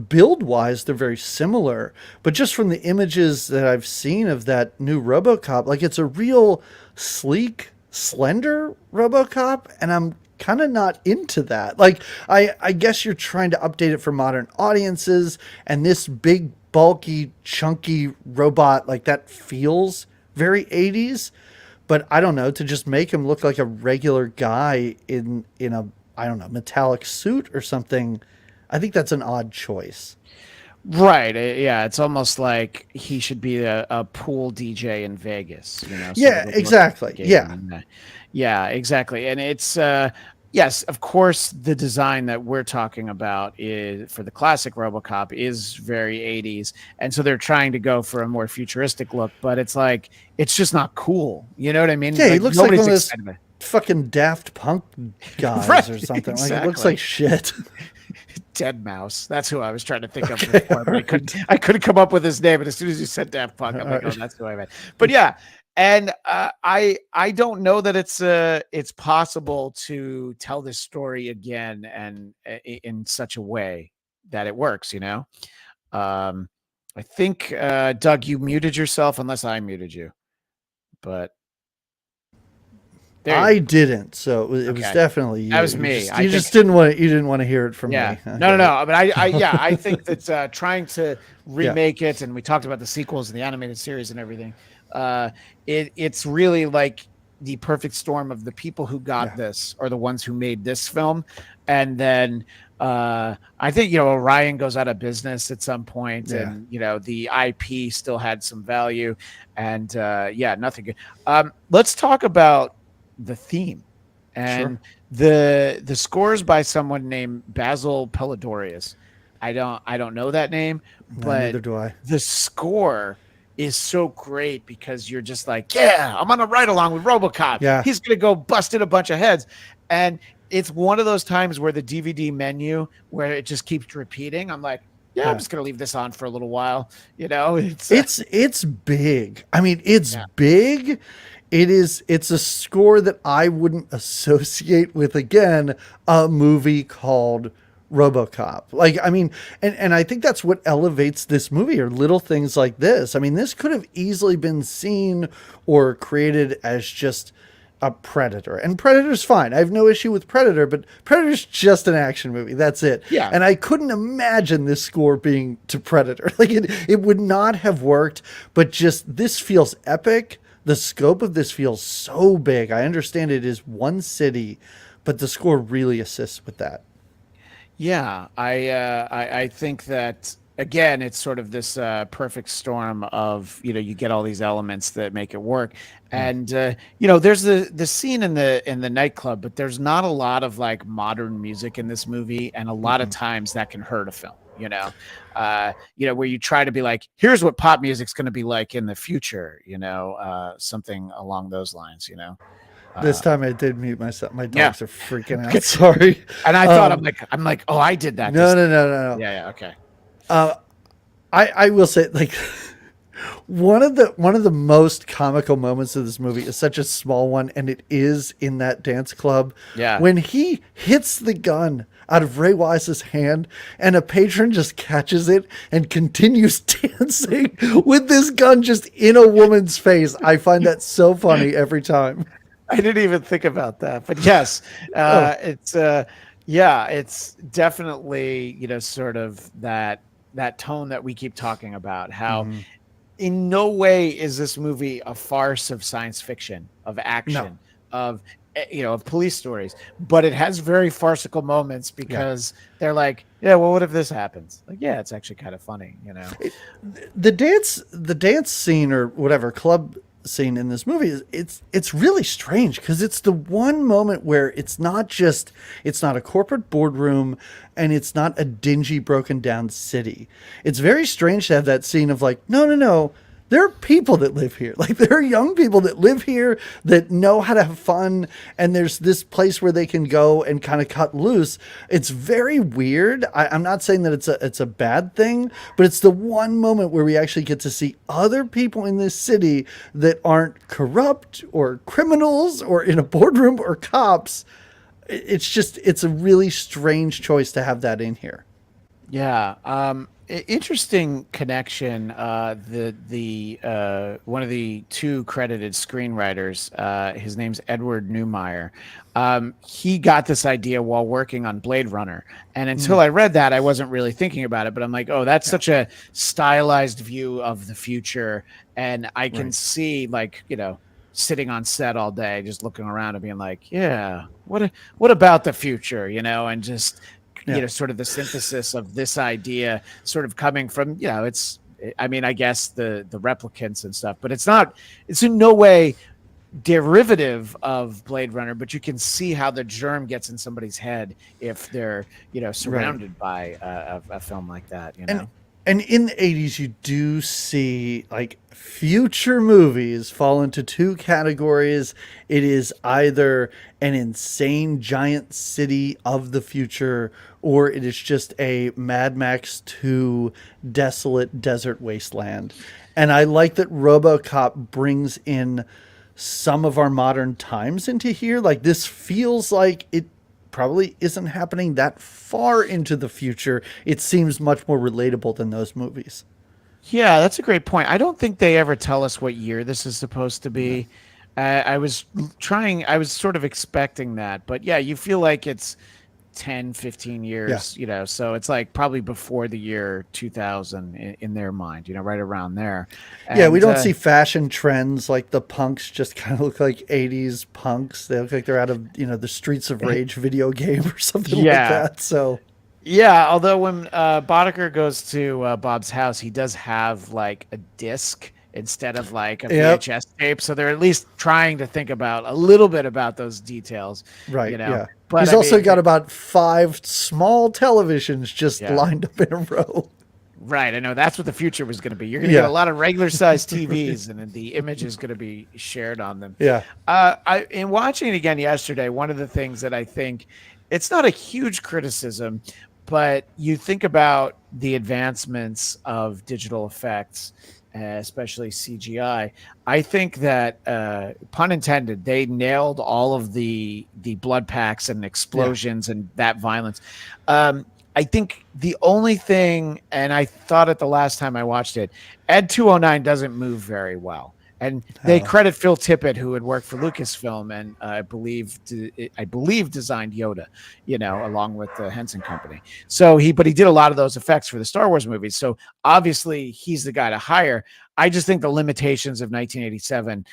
Speaker 2: build wise they're very similar, but just from the images that I've seen of that new RoboCop, like it's a real sleek, slender RoboCop, and I'm kind of not into that. Like I guess you're trying to update it for modern audiences, and this big, bulky, chunky robot like that feels very 80s. But I don't know, to just make him look like a regular guy in a, I don't know, metallic suit or something. I think that's an odd choice.
Speaker 1: Right. Yeah. It's almost like he should be a pool DJ in Vegas. Sort
Speaker 2: Yeah,
Speaker 1: of the look
Speaker 2: exactly.
Speaker 1: they gave
Speaker 2: Yeah.
Speaker 1: him. Yeah, exactly. And it's, yes, of course, the design that we're talking about is for the classic RoboCop is very 80s. And so they're trying to go for a more futuristic look, but it's like, it's just not cool. You know what I mean?
Speaker 2: Yeah, he
Speaker 1: Like
Speaker 2: looks like
Speaker 1: nobody's
Speaker 2: one of those
Speaker 1: excited about it.
Speaker 2: fucking Daft Punk guys
Speaker 1: Right.
Speaker 2: or something. Like it looks
Speaker 1: Exactly.
Speaker 2: like shit.
Speaker 1: Dead Mouse. That's who I was trying to think of
Speaker 2: Okay,
Speaker 1: before, but I couldn't.
Speaker 2: right.
Speaker 1: I couldn't come up with his name. But as soon as you said Daft Punk, I'm like, oh, that's who I meant. But yeah, and I don't know that it's possible to tell this story again and in such a way that it works. I think Doug, you muted yourself unless I muted you, but there you
Speaker 2: I didn't, so it was
Speaker 1: Okay.
Speaker 2: definitely you.
Speaker 1: That was
Speaker 2: You
Speaker 1: me.
Speaker 2: just,
Speaker 1: I
Speaker 2: you
Speaker 1: think
Speaker 2: just didn't want to hear it from
Speaker 1: Yeah.
Speaker 2: me. I
Speaker 1: No, no,
Speaker 2: get it.
Speaker 1: no. But yeah, I think that trying to
Speaker 2: Yeah.
Speaker 1: remake it, and we talked about the sequels and the animated series and everything. Uh, it's really like the perfect storm of the people who got
Speaker 2: Yeah.
Speaker 1: this are the ones who made this film, and then I think Orion goes out of business at some point,
Speaker 2: Yeah.
Speaker 1: and the IP still had some value, and yeah, nothing good. Let's talk about the theme. And
Speaker 2: Sure.
Speaker 1: the scores by someone named Basil Pelodorius. I don't know that name,
Speaker 2: No,
Speaker 1: but
Speaker 2: neither do I.
Speaker 1: the score is so great because you're just like, yeah, I'm on a ride along with RoboCop.
Speaker 2: Yeah.
Speaker 1: He's gonna go bust in a bunch of heads, and it's one of those times where the DVD menu where it just keeps repeating. I'm like, yeah,
Speaker 2: Yeah.
Speaker 1: I'm just gonna leave this on for a little while. It's
Speaker 2: It's big. I mean, it's
Speaker 1: yeah.
Speaker 2: big. It's a score that I wouldn't associate with, again, a movie called RoboCop. Like, I mean, and I think that's what elevates this movie, are little things like this. I mean, this could have easily been seen or created as just a Predator. And Predator's fine. I have no issue with Predator, but Predator's just an action movie. That's it.
Speaker 1: Yeah.
Speaker 2: And I couldn't imagine this score being to Predator. Like it would not have worked, but just this feels epic. The scope of this feels so big. I understand it is one city, but the score really assists with that.
Speaker 1: Yeah, I think that again, it's sort of this perfect storm of you get all these elements that make it work, and there's the scene in the nightclub, but there's not a lot of like modern music in this movie, and a lot of times that can hurt a film. Where you try to be like, here's what pop music's going to be like in the future. Something along those lines.
Speaker 2: This time I did mute myself. My
Speaker 1: Yeah.
Speaker 2: dogs are freaking out. Sorry.
Speaker 1: And I thought I'm like, oh, I did that.
Speaker 2: No, no, no, no, no.
Speaker 1: Yeah, yeah, okay.
Speaker 2: I will say, like, One of the most comical moments of this movie is such a small one, and it is in that dance club
Speaker 1: Yeah.
Speaker 2: when he hits the gun out of Ray Wise's hand, and a patron just catches it and continues dancing with this gun just in a woman's face. I find that so funny every time.
Speaker 1: I didn't even think about that, but yes,
Speaker 2: Oh,
Speaker 1: yeah, it's definitely, sort of that tone that we keep talking about. How
Speaker 2: mhm.
Speaker 1: in no way is this movie a farce of science fiction, of
Speaker 2: No,
Speaker 1: action, of of police stories, but it has very farcical moments
Speaker 2: yeah.
Speaker 1: because they're like, yeah, well, what if this happens? Like, yeah, it's actually kind of funny.
Speaker 2: The dance scene or whatever club scene in this movie is it's really strange because it's the one moment where it's not a corporate boardroom and it's not a dingy broken down city. It's very strange to have that scene of like, no, there are people that live here. Like there are young people that live here that know how to have fun, and there's this place where they can go and kind of cut loose. It's very weird. I'm not saying that it's a bad thing, but it's the one moment where we actually get to see other people in this city that aren't corrupt or criminals or in a boardroom or cops. It's a really strange choice to have that in here.
Speaker 1: Yeah. Interesting connection. The one of the two credited screenwriters, his name's Edward Neumeier. He got this idea while working on Blade Runner, and until I read that, I wasn't really thinking about it. But I'm like, oh, that's
Speaker 2: Yeah,
Speaker 1: such a stylized view of the future, and I can
Speaker 2: right.
Speaker 1: see, like, sitting on set all day, just looking around and being like, yeah, what about the future, and just
Speaker 2: Yeah.
Speaker 1: sort of the synthesis of this idea sort of coming from, it's, I mean, I guess the replicants and stuff, but it's in no way derivative of Blade Runner, but you can see how the germ gets in somebody's head if they're,
Speaker 2: Right.
Speaker 1: surrounded by a film like that.
Speaker 2: And in the 80s you do see like future movies fall into two categories. It is either an insane giant city of the future, or it is just a Mad Max 2 desolate desert wasteland. And I like that RoboCop brings in some of our modern times into here. Like this feels like it probably isn't happening that far into the future. It seems much more relatable than those movies.
Speaker 1: Yeah, that's a great point. I don't think they ever tell us what year this is supposed to
Speaker 2: No.
Speaker 1: be. I was sort of expecting that, but yeah, you feel like it's 10, 15
Speaker 2: Yeah.
Speaker 1: years, so it's like probably before the year 2000 in their mind, right around there.
Speaker 2: Yeah, we
Speaker 1: And
Speaker 2: don't see fashion trends like the punks just kind of look like 80s punks. They look like they're out of, the Streets of Rage video game or something like
Speaker 1: yeah,
Speaker 2: that. So,
Speaker 1: yeah. Although when Boddicker goes to Bob's house, he does have like a disc instead of like a
Speaker 2: yep.
Speaker 1: VHS tape. So they're at least trying to think about a little bit about those details, you
Speaker 2: Right.
Speaker 1: know.
Speaker 2: Yeah.
Speaker 1: But
Speaker 2: He's
Speaker 1: I
Speaker 2: also
Speaker 1: mean,
Speaker 2: got about 5 small televisions just
Speaker 1: yeah.
Speaker 2: lined up in a row.
Speaker 1: Right, I know that's what the future was going to be. You're going to get a
Speaker 2: Yeah.
Speaker 1: lot of regular sized TVs, and then the image is going to be shared on them.
Speaker 2: Yeah.
Speaker 1: In watching it again yesterday, one of the things that I think, it's not a huge criticism, but you think about the advancements of digital effects, especially CGI. I think that, pun intended, they nailed all of the blood packs and
Speaker 2: Yeah.
Speaker 1: explosions and that violence. I think the only thing, and I thought it the last time I watched it, Ed 209 doesn't move very well. And they
Speaker 2: Oh.
Speaker 1: credit Phil Tippett, who had worked for Lucasfilm and I believe designed Yoda, along with the Henson Company. But he did a lot of those effects for the Star Wars movies. So obviously he's the guy to hire. I just think the limitations of 1987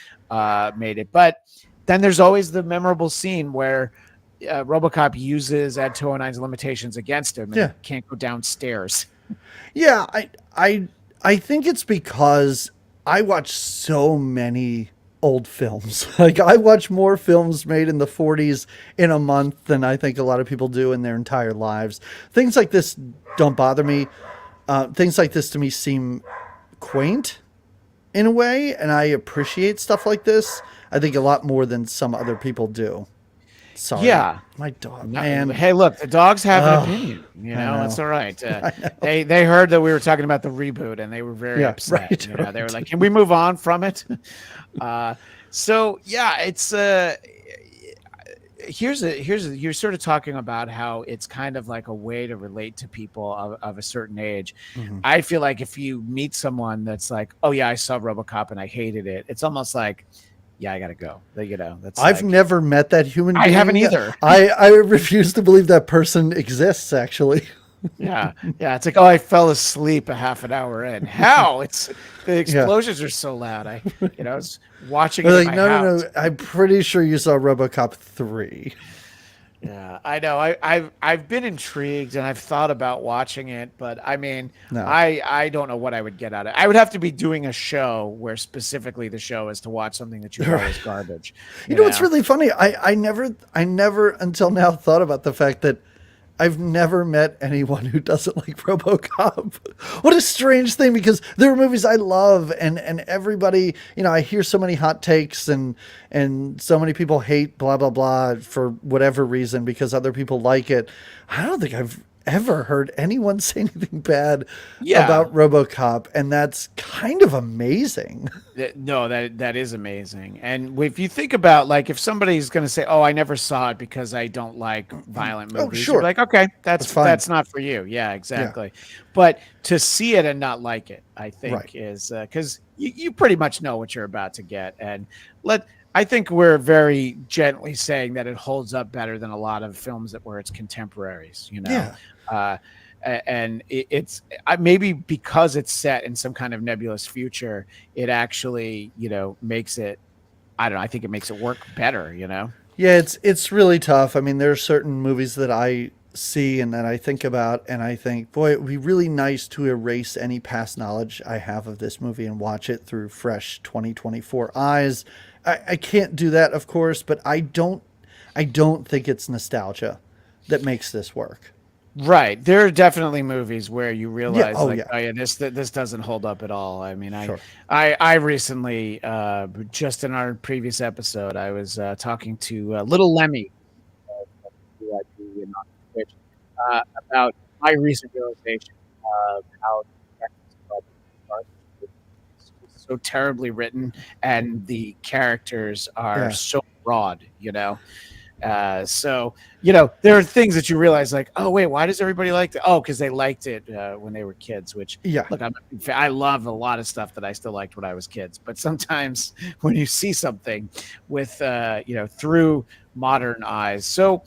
Speaker 1: made it. But then there's always the memorable scene where RoboCop uses Ed 209's limitations against him and
Speaker 2: Yeah.
Speaker 1: he can't go downstairs.
Speaker 2: Yeah, I think it's because I watch so many old films. Like I watch more films made in the 40s in a month than I think a lot of people do in their entire lives. Things like this don't bother me. Things like this to me seem quaint in a way, and I appreciate stuff like this. I think a lot more than some other people do. Sorry,
Speaker 1: Yeah.
Speaker 2: my dog,
Speaker 1: No,
Speaker 2: man.
Speaker 1: hey, look, the dogs have an
Speaker 2: Oh,
Speaker 1: opinion.
Speaker 2: I know.
Speaker 1: That's all right.
Speaker 2: I know.
Speaker 1: They heard that we were talking about the reboot, and they were very
Speaker 2: Yeah,
Speaker 1: upset.
Speaker 2: right.
Speaker 1: They were
Speaker 2: Right.
Speaker 1: like, "Can we move on from it?" uh, so yeah, it's you're sort of talking about how it's kind of like a way to relate to people of a certain age.
Speaker 2: Mhm.
Speaker 1: I feel like if you meet someone that's like, "Oh yeah, I saw RoboCop and I hated it," it's almost like, yeah, I gotta go. That's
Speaker 2: I've
Speaker 1: like,
Speaker 2: never met that human
Speaker 1: I haven't
Speaker 2: being.
Speaker 1: either.
Speaker 2: I refuse to believe that person exists. Actually,
Speaker 1: Yeah, yeah. It's like, oh, I fell asleep a half an hour in. How? It's the
Speaker 2: yeah.
Speaker 1: explosions are so loud. I was watching
Speaker 2: They're
Speaker 1: it in
Speaker 2: like,
Speaker 1: my
Speaker 2: no, no,
Speaker 1: house.
Speaker 2: no. I'm pretty sure you saw RoboCop 3.
Speaker 1: Yeah, I know. I've been intrigued and I've thought about watching it, but I mean,
Speaker 2: No.
Speaker 1: I don't know what I would get out of it. I would have to be doing a show where specifically the show is to watch something that you know
Speaker 2: Right.
Speaker 1: is garbage.
Speaker 2: You know what's really funny? I never until now thought about the fact that I've never met anyone who doesn't like RoboCop. What a strange thing, because there are movies I love, and everybody, I hear so many hot takes, and so many people hate blah blah blah for whatever reason because other people like it. I don't think I've ever heard anyone say anything bad
Speaker 1: Yeah.
Speaker 2: about RoboCop, and that's kind of amazing.
Speaker 1: No, that is amazing. And if you think about, like, if somebody's going to say, "Oh, I never saw it because I don't like violent
Speaker 2: Oh,
Speaker 1: movies," you're
Speaker 2: sure.
Speaker 1: like, "Okay,
Speaker 2: That's fine.
Speaker 1: that's not for you." Yeah,
Speaker 2: Yeah.
Speaker 1: exactly. But to see it and not like it, I
Speaker 2: Right.
Speaker 1: think is because you pretty much know what you're about to get. And I think we're very gently saying that it holds up better than a lot of films where it's contemporaries.
Speaker 2: Yeah.
Speaker 1: Uh, and it's maybe because it's set in some kind of nebulous future, it actually makes it, I don't know, I think it makes it work better.
Speaker 2: Yeah, it's really tough. I mean, there are certain movies that I see and that I think about, and I think, boy, it would be really nice to erase any past knowledge I have of this movie and watch it through fresh 2024 eyes. I can't do that, of course, but I don't think it's nostalgia that makes this work.
Speaker 1: Right, there are definitely movies where you
Speaker 2: Yeah.
Speaker 1: realize,
Speaker 2: Oh
Speaker 1: like,
Speaker 2: yeah.
Speaker 1: oh yeah, this doesn't hold up at all. I mean,
Speaker 2: Sure.
Speaker 1: I recently, just in our previous episode, I was talking to Little Lemmy, who I do in on Twitch, about my recent realization of how Breakfast Club is so terribly written, and the characters are
Speaker 2: Yeah.
Speaker 1: so broad. So there are things that you realize, like, oh wait, why does everybody like that? Oh, because they liked it when they were kids. Which,
Speaker 2: Yeah.
Speaker 1: look, I love a lot of stuff that I still liked when I was kids. But sometimes when you see something with through modern eyes, so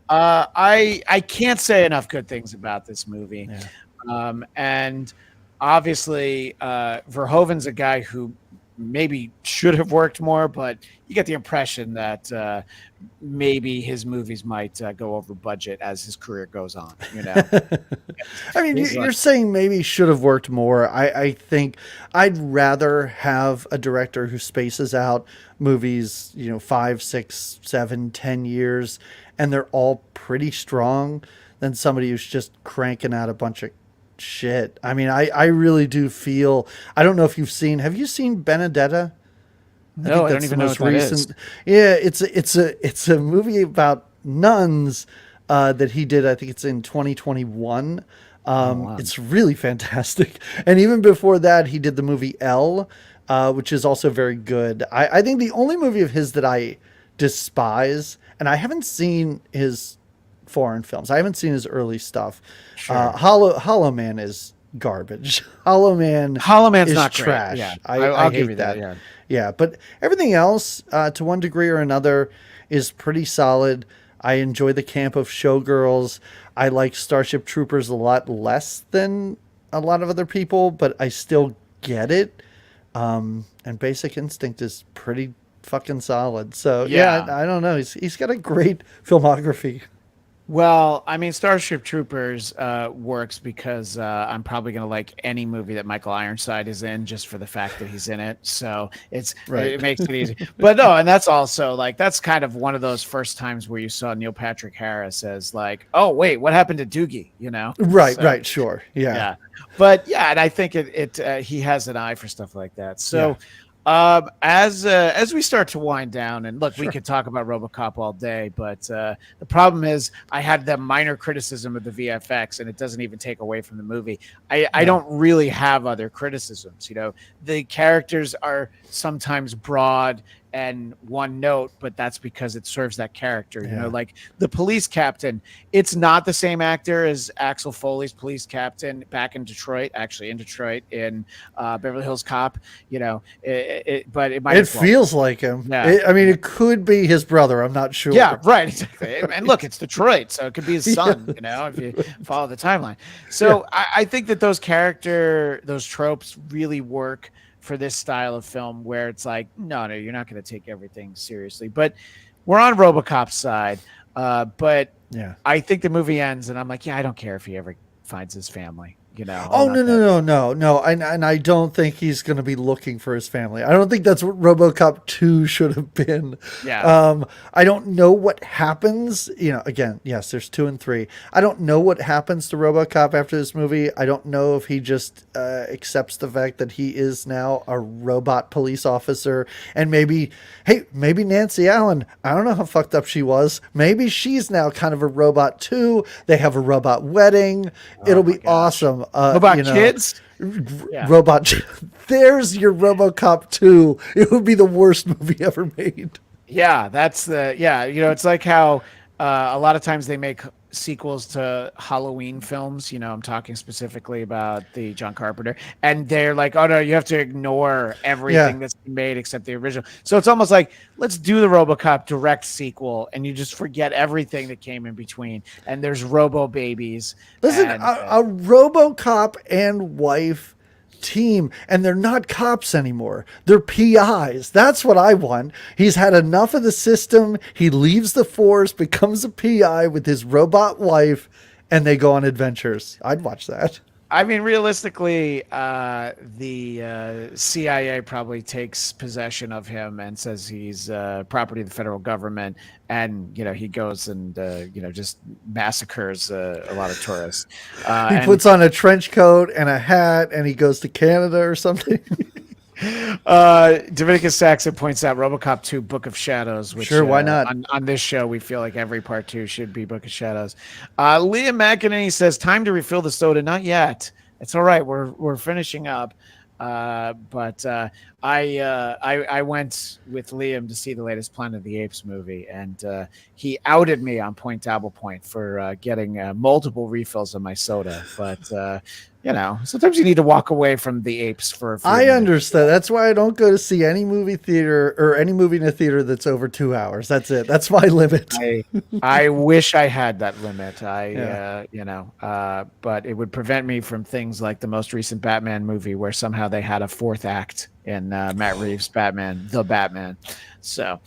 Speaker 1: I can't say enough good things about this movie.
Speaker 2: Yeah.
Speaker 1: And obviously, Verhoeven's a guy who maybe should have worked more, but you get the impression that maybe his movies might go over budget as his career goes on.
Speaker 2: I mean,
Speaker 1: He's
Speaker 2: you're
Speaker 1: like,
Speaker 2: saying maybe should have worked more. I think I'd rather have a director who spaces out movies, 5, 6, 7, 10 years, and they're all pretty strong, than somebody who's just cranking out a bunch of shit. I mean, I really do feel. I don't know if have you seen Benedetta? I
Speaker 1: no,
Speaker 2: think
Speaker 1: I don't
Speaker 2: that's the
Speaker 1: even know
Speaker 2: most
Speaker 1: what that is.
Speaker 2: recent. Yeah, it's a movie about nuns that he did. I think it's in 2021.
Speaker 1: Oh wow.
Speaker 2: It's really fantastic. And even before that, he did the movie Elle, which is also very good. I think the only movie of his that I despise, and I haven't seen his foreign films. I haven't seen his early stuff.
Speaker 1: Sure.
Speaker 2: Hollow Man is garbage. Hollow Man
Speaker 1: Hollow Man's
Speaker 2: is
Speaker 1: not great.
Speaker 2: trash.
Speaker 1: Yeah,
Speaker 2: I
Speaker 1: I'll give you
Speaker 2: hate
Speaker 1: that.
Speaker 2: that.
Speaker 1: Yeah.
Speaker 2: Yeah, but everything else, to one degree or another, is pretty solid. I enjoy the camp of Showgirls. I like Starship Troopers a lot less than a lot of other people, but I still get it. And Basic Instinct is pretty fucking solid. So yeah,
Speaker 1: Yeah.
Speaker 2: I don't know. He's got a great filmography.
Speaker 1: Well, I mean, Starship Troopers works because I'm probably going to like any movie that Michael Ironside is in, just for the fact that he's in it. So
Speaker 2: Right.
Speaker 1: it makes it easy. But no, and that's also, like, that's kind of one of those first times where you saw Neil Patrick Harris as, like, oh wait, what happened to Doogie?
Speaker 2: Right,
Speaker 1: So,
Speaker 2: right, sure. Yeah.
Speaker 1: yeah. But yeah, and I think he has an eye for stuff like that. So.
Speaker 2: Yeah.
Speaker 1: As we start to wind down, and look, we
Speaker 2: Sure.
Speaker 1: could talk about RoboCop all day, but the problem is I had that minor criticism of the VFX, and it doesn't even take away from the movie. I
Speaker 2: No.
Speaker 1: don't really have other criticisms. The characters are sometimes broad and one note, but that's because it serves that character.
Speaker 2: Yeah.
Speaker 1: Like the police captain, it's not the same actor as Axel Foley's police captain back in Detroit, actually in Detroit in Beverly Hills Cop. But it might.
Speaker 2: It feels like him.
Speaker 1: Yeah.
Speaker 2: I mean, it could be his brother. I'm not sure.
Speaker 1: Yeah, right. Exactly. And look, it's Detroit, so it could be his son, if you follow the timeline. So I think that those tropes really work for this style of film where it's like, no, you're not going to take everything seriously. But we're on RoboCop's side. But
Speaker 2: Yeah.
Speaker 1: I think the movie ends, and I'm like, yeah, I don't care if he ever finds his family.
Speaker 2: Oh, no. And I don't think he's going to be looking for his family. I don't think that's what RoboCop 2 should have been.
Speaker 1: Yeah.
Speaker 2: I don't know what happens. Again, yes, there's 2 and 3. I don't know what happens to RoboCop after this movie. I don't know if he just accepts the fact that he is now a robot police officer. And maybe Nancy Allen, I don't know how fucked up she was. Maybe she's now kind of a robot too. They have a robot wedding. It'll be awesome.
Speaker 1: About kids? Yeah.
Speaker 2: Robot. There's your RoboCop 2. It would be the worst movie ever made.
Speaker 1: Yeah, it's like how a lot of times they make sequels to Halloween films. I'm talking specifically about the John Carpenter, and they're like, oh no, you have to ignore everything that's been made except the original. So it's almost like, let's do the RoboCop direct sequel, and you just forget everything that came in between. And there's Robo babies.
Speaker 2: Listen, a RoboCop and wife team, and they're not cops anymore. They're PIs. That's what I want. He's had enough of the system. He leaves the force, becomes a PI with his robot wife, and they go on adventures. I'd watch that.
Speaker 1: I mean, realistically, the CIA probably takes possession of him and says he's property of the federal government, and he goes and just massacres a lot of tourists.
Speaker 2: He puts on a trench coat and a hat, and he goes to Canada or something.
Speaker 1: Dominicus Saxon points out RoboCop 2 Book of Shadows, which
Speaker 2: sure, why not?
Speaker 1: On this show we feel like every part 2 should be Book of Shadows. Liam McEnany says time to refill the soda. Not yet. It's all right, we're finishing up. But I went with Liam to see the latest Planet of the Apes movie, and he outed me on Point Double Point for getting multiple refills of my soda. But sometimes you need to walk away from the apes for a few minutes.
Speaker 2: Understand. That's why I don't go to see any movie theater or any movie in a theater that's over 2 hours. That's it. That's my limit.
Speaker 1: I wish I had that limit. But it would prevent me from things like the most recent Batman movie, where somehow they had a 4th act in Matt Reeves' Batman, The Batman. So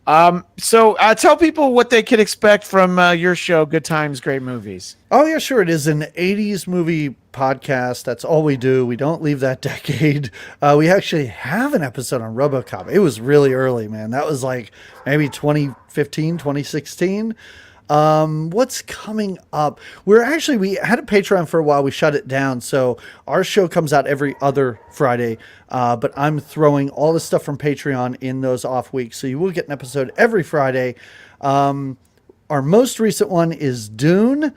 Speaker 1: tell people what they could expect from your show, Good Times, Great Movies.
Speaker 2: Oh, yeah, sure. It is an 80s movie podcast. That's all we do. We don't leave that decade. We actually have an episode on RoboCop. It was really early, man. That was like maybe 2015, 2016. What's coming up? We had a Patreon for a while. We shut it down. So our show comes out every other Friday. But I'm throwing all the stuff from Patreon in those off weeks. So you will get an episode every Friday. Our most recent one is Dune.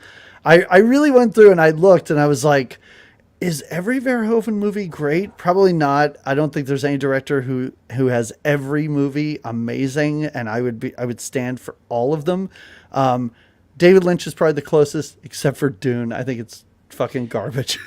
Speaker 2: I really went through and I looked and I was like, is every Verhoeven movie great? Probably not. I don't think there's any director who has every movie amazing, and I would stand for all of them. David Lynch is probably the closest, except for Dune. I think it's fucking garbage.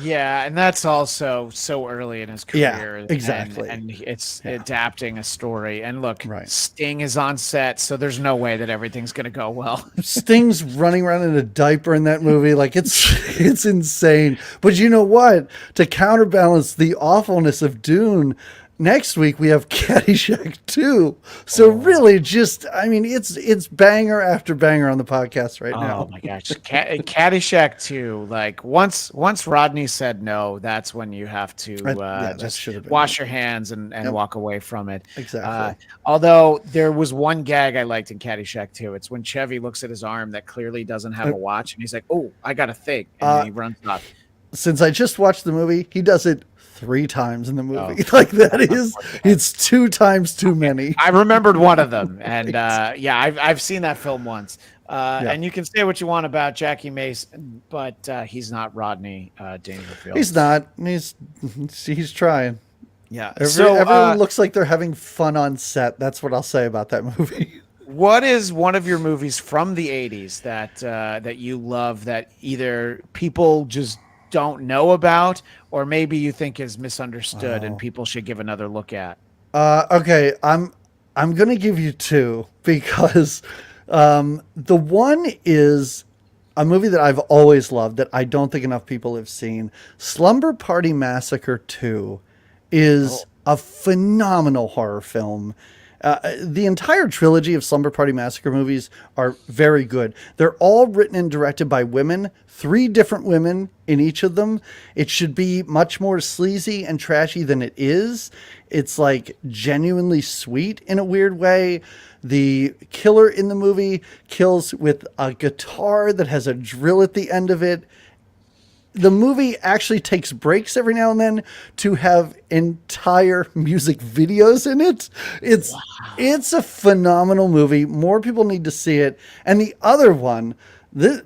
Speaker 1: Yeah, and that's also so early in his career.
Speaker 2: Yeah, exactly.
Speaker 1: And it's adapting a story. And look,
Speaker 2: Right.
Speaker 1: Sting is on set, so there's no way that everything's going to go well.
Speaker 2: Sting's running around in a diaper in that movie. Like, it's insane. But you know what? To counterbalance the awfulness of Dune, next week we have Caddyshack 2. So really it's banger after banger on the podcast right now.
Speaker 1: Oh my gosh. Caddyshack 2, like once Rodney said no, that's when you have to just wash your hands and walk away from it.
Speaker 2: Exactly.
Speaker 1: Although there was one gag I liked in Caddyshack 2. It's when Chevy looks at his arm that clearly doesn't have a watch and he's like, oh, I got to think. And then he runs off.
Speaker 2: since I just watched the movie, he does it 3 times in the movie.
Speaker 1: Oh.
Speaker 2: Like it's 2 times too many.
Speaker 1: I remembered one of them, and yeah, I've seen that film once.
Speaker 2: Yeah.
Speaker 1: And you can say what you want about Jackie Mason, but he's not Rodney Dangerfield.
Speaker 2: He's not. He's trying.
Speaker 1: Yeah.
Speaker 2: Everyone looks like they're having fun on set. That's what I'll say about that movie.
Speaker 1: What is one of your movies from the 80s that you love that either people just don't know about, or maybe you think is misunderstood and people should give another look at?
Speaker 2: Okay, I'm gonna give you 2 because the one is a movie that I've always loved that I don't think enough people have seen. Slumber Party Massacre 2 is a phenomenal horror film. The entire trilogy of Slumber Party Massacre movies are very good. They're all written and directed by women, 3 different women in each of them. It should be much more sleazy and trashy than it is. It's like genuinely sweet in a weird way. The killer in the movie kills with a guitar that has a drill at the end of it. The movie actually takes breaks every now and then to have entire music videos in it. It's a phenomenal movie. More people need to see it. And the other one,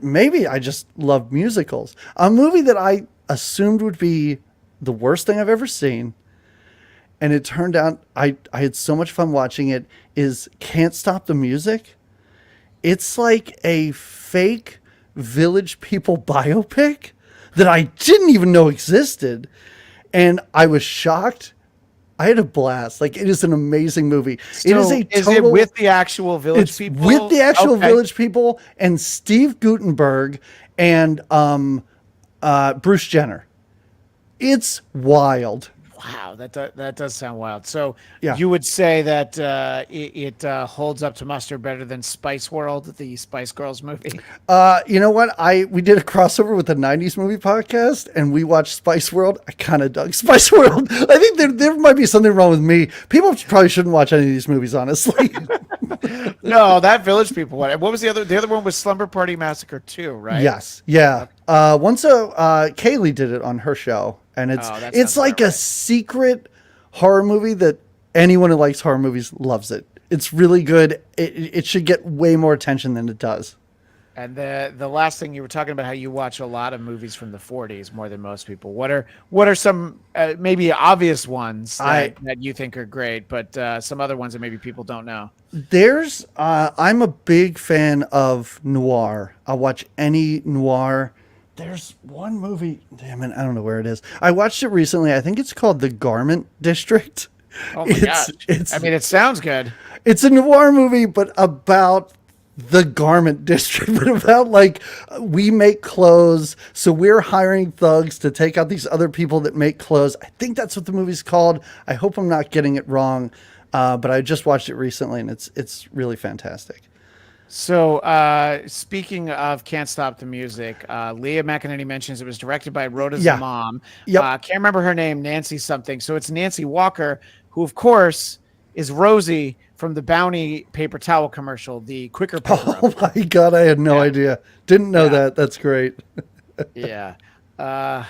Speaker 2: maybe I just love musicals. A movie that I assumed would be the worst thing I've ever seen, and it turned out I had so much fun watching it, is Can't Stop the Music. It's like a fake Village People biopic that I didn't even know existed. And I was shocked. I had a blast. Like, it is an amazing movie.
Speaker 1: So is it with the actual Village People?
Speaker 2: With the actual Village People and Steve Guttenberg and Bruce Jenner. It's wild.
Speaker 1: Wow, that does sound wild. So
Speaker 2: Yeah.
Speaker 1: you would say that it holds up to mustard better than Spice World, the Spice Girls movie?
Speaker 2: You know what? We did a crossover with the 90s movie podcast, and we watched Spice World. I kind of dug Spice World. I think there might be something wrong with me. People probably shouldn't watch any of these movies, honestly.
Speaker 1: No, that Village People one. What was the other? The other one was Slumber Party Massacre 2, right?
Speaker 2: Yes. Yeah. Once Kaylee did it on her show, and it's like a secret horror movie that anyone who likes horror movies loves it. It's really good. It should get way more attention than it does.
Speaker 1: And the last thing, you were talking about how you watch a lot of movies from the 40s more than most people. What are some maybe obvious ones that you think are great, but some other ones that maybe people don't know?
Speaker 2: I'm a big fan of noir. I'll watch any noir. There's one movie, damn it, I don't know where it is. I watched it recently. I think it's called The Garment District.
Speaker 1: Oh my gosh. I mean, it sounds good.
Speaker 2: It's a noir movie, but about the garment district, but about like, we make clothes, so we're hiring thugs to take out these other people that make clothes. I think that's what the movie's called. I hope I'm not getting it wrong, but I just watched it recently, and it's really fantastic.
Speaker 1: So speaking of Can't Stop the Music, Leah McInerney mentions it was directed by Rhoda's mom.
Speaker 2: Yep.
Speaker 1: Can't remember her name, Nancy something. So it's Nancy Walker, who of course is Rosie from the Bounty paper towel commercial, the Quicker paper.
Speaker 2: Oh my God, I had no idea. Didn't know that. That's great.
Speaker 1: Yeah. I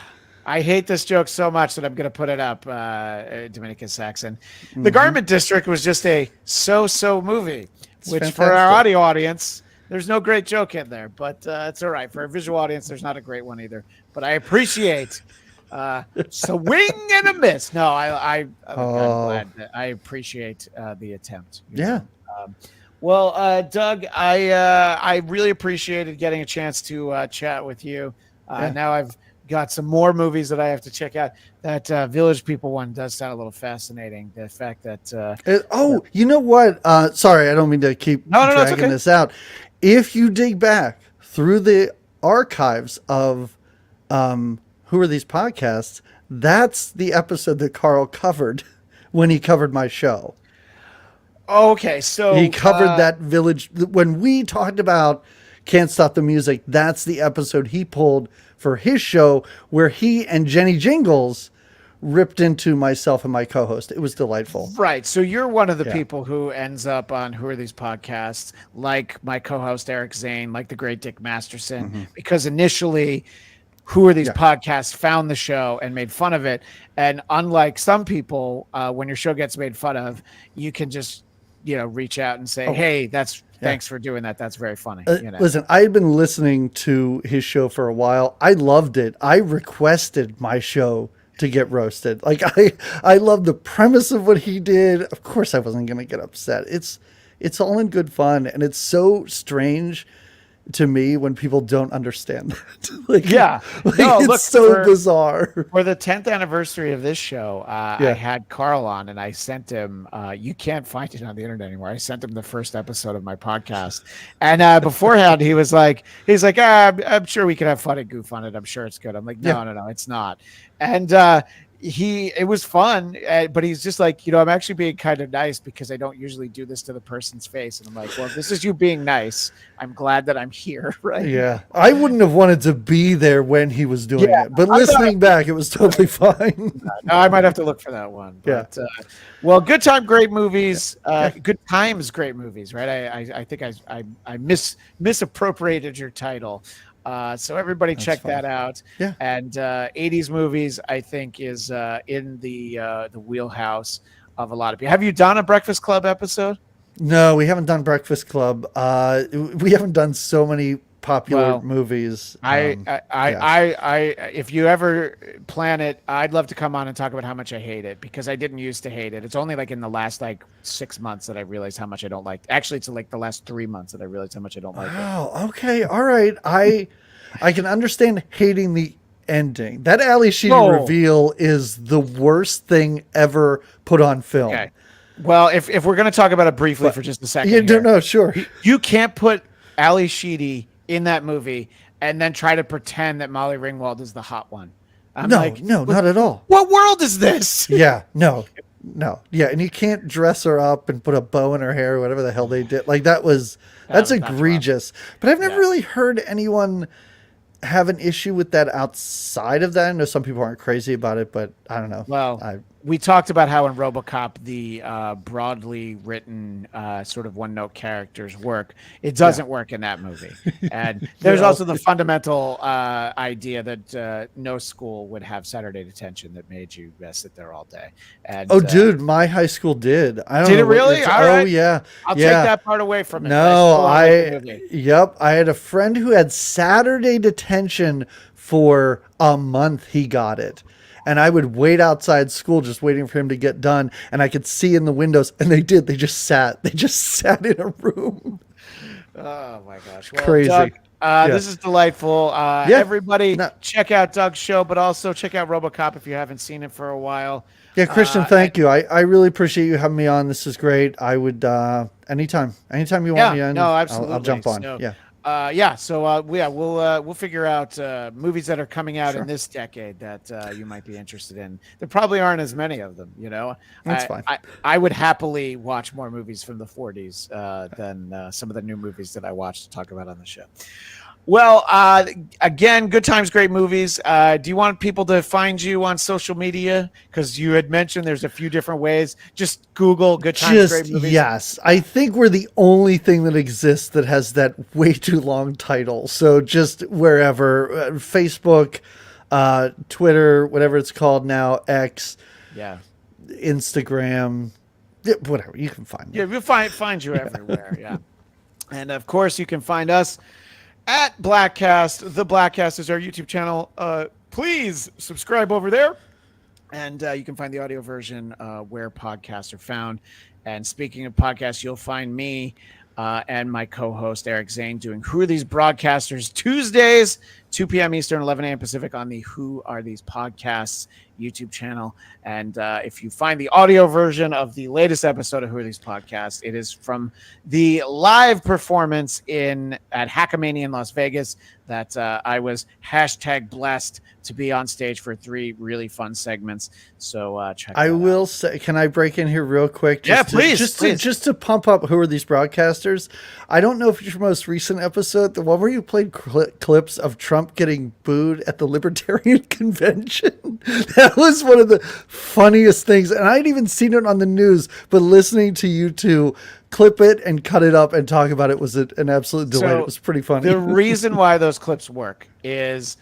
Speaker 1: hate this joke so much that I'm going to put it up, Dominica Saxon. The Garment District was just a so-so movie. Which fantastic. For our audio audience, there's no great joke in there, but it's all right. For a visual audience, there's not a great one either. But I appreciate swing and a miss. No, I'm glad that I appreciate the attempt.
Speaker 2: Yeah.
Speaker 1: Well, Doug, I really appreciated getting a chance to chat with you. Now I've got some more movies that I have to check out. That Village People one does sound a little fascinating. The fact that
Speaker 2: you know what? Sorry, I don't mean to keep dragging this out. If you dig back through the archives of Who Are These Podcasts, that's the episode that Carl covered when he covered my show.
Speaker 1: Okay, so
Speaker 2: he covered that Village when we talked about Can't Stop the Music. That's the episode he pulled for his show, where he and Jenny Jingles ripped into myself and my co-host. It was delightful.
Speaker 1: Right. So you're one of the people who ends up on Who Are These Podcasts, like my co-host Eric Zane, like the great Dick Masterson, because initially who are these podcasts found the show and made fun of it. And unlike some people, when your show gets made fun of, you can just, reach out and say, hey, thanks for doing that. That's very funny.
Speaker 2: Listen, I had been listening to his show for a while. I loved it. I requested my show to get roasted. Like I love the premise of what he did. Of course I wasn't going to get upset. It's all in good fun. And it's so strange to me when people don't understand that. It's so bizarre.
Speaker 1: For the 10th anniversary of this show, I had Carl on and I sent him, you can't find it on the internet anymore. I sent him the first episode of my podcast. And beforehand, he's like, I'm sure we could have fun and goof on it. I'm sure it's good. I'm like, no, it's not. And it was fun, but he's just like, I'm actually being kind of nice because I don't usually do this to the person's face. And I'm like, well, this is you being nice. I'm glad that I'm here. Right.
Speaker 2: Yeah. I wouldn't have wanted to be there when he was doing it, but listening back, it was totally fine.
Speaker 1: No, I might have to look for that one. But, well, Good Time, Great Movies, Good Times, Great Movies, right? I think I misappropriated your title. So everybody check that out.
Speaker 2: Yeah.
Speaker 1: And 80s movies, I think, is in the wheelhouse of a lot of people. Have you done a Breakfast Club episode?
Speaker 2: No, we haven't done Breakfast Club. We haven't done so many popular movies.
Speaker 1: If you ever plan it, I'd love to come on and talk about how much I hate it, because I didn't used to hate it. It's only like in the last 6 months that I realized how much I don't like. Actually, it's like the last 3 months that I realized how much I don't like it.
Speaker 2: Oh, okay. All right. I can understand hating the ending. That Ali Sheedy reveal is the worst thing ever put on film.
Speaker 1: Okay. Well, if we're going to talk about it briefly for just a second.
Speaker 2: No, sure.
Speaker 1: You can't put Ali Sheedy in that movie and then try to pretend that Molly Ringwald is the hot one.
Speaker 2: No, not at all.
Speaker 1: What world is this?
Speaker 2: Yeah, no. Yeah, and you can't dress her up and put a bow in her hair or whatever the hell they did. Like that's egregious. But I've never really heard anyone have an issue with that outside of that. I know some people aren't crazy about it, but I don't know.
Speaker 1: Well, we talked about how in Robocop the broadly written sort of one-note characters work. It doesn't work in that movie. And there's also the fundamental idea that no school would have Saturday detention that made you sit there all day. And
Speaker 2: dude, my high school did. I don't
Speaker 1: did
Speaker 2: know
Speaker 1: it really? All right.
Speaker 2: Oh yeah.
Speaker 1: I'll take that part away from it.
Speaker 2: No, I had a friend who had Saturday detention for a month. He got it. And I would wait outside school just waiting for him to get done. And I could see in the windows, and they did. They just sat in a room.
Speaker 1: Oh, my gosh. Well,
Speaker 2: crazy.
Speaker 1: Doug, this is delightful. Everybody check out Doug's show, but also check out Robocop if you haven't seen it for a while.
Speaker 2: Yeah, Christian, thank you. I really appreciate you having me on. This is great. I would, anytime you want me on,
Speaker 1: no, absolutely.
Speaker 2: I'll jump on.
Speaker 1: So, we'll figure out movies that are coming out in this decade that you might be interested in. There probably aren't as many of them,
Speaker 2: That's fine.
Speaker 1: I would happily watch more movies from the 40s than some of the new movies that I watched to talk about on the show. Well, again, Good Times, Great Movies. Do you want people to find you on social media? Because you had mentioned there's a few different ways. Just Google Good Times, Great Movies.
Speaker 2: Yes. I think we're the only thing that exists that has that way too long title. So just wherever, Facebook, Twitter, whatever it's called now, X, Instagram, whatever. You can find me.
Speaker 1: Yeah, we'll find you everywhere. Yeah. And, of course, you can find us at Bladtcast. The Bladtcast is our YouTube channel. Please subscribe over there. And you can find the audio version where podcasts are found. And speaking of podcasts, you'll find me and my co-host Eric Zane doing Who Are These Broadcasters Tuesdays, 2 p.m. Eastern, 11 a.m. Pacific on the Who Are These Podcasts YouTube channel. And if you find the audio version of the latest episode of Who Are These Podcasts, it is from the live performance at Hackamania in Las Vegas that I was #blessed to be on stage for 3 really fun segments. So check it out.
Speaker 2: I will say, can I break in here real quick?
Speaker 1: Please.
Speaker 2: Just to pump up Who Are These Broadcasters? I don't know if it's your most recent episode, the one where you played clips of Trump getting booed at the Libertarian Convention. That was one of the funniest things. And I hadn't even seen it on the news, but listening to you two clip it and cut it up and talk about it was an absolute delight. It was pretty funny.
Speaker 1: The reason why those clips work is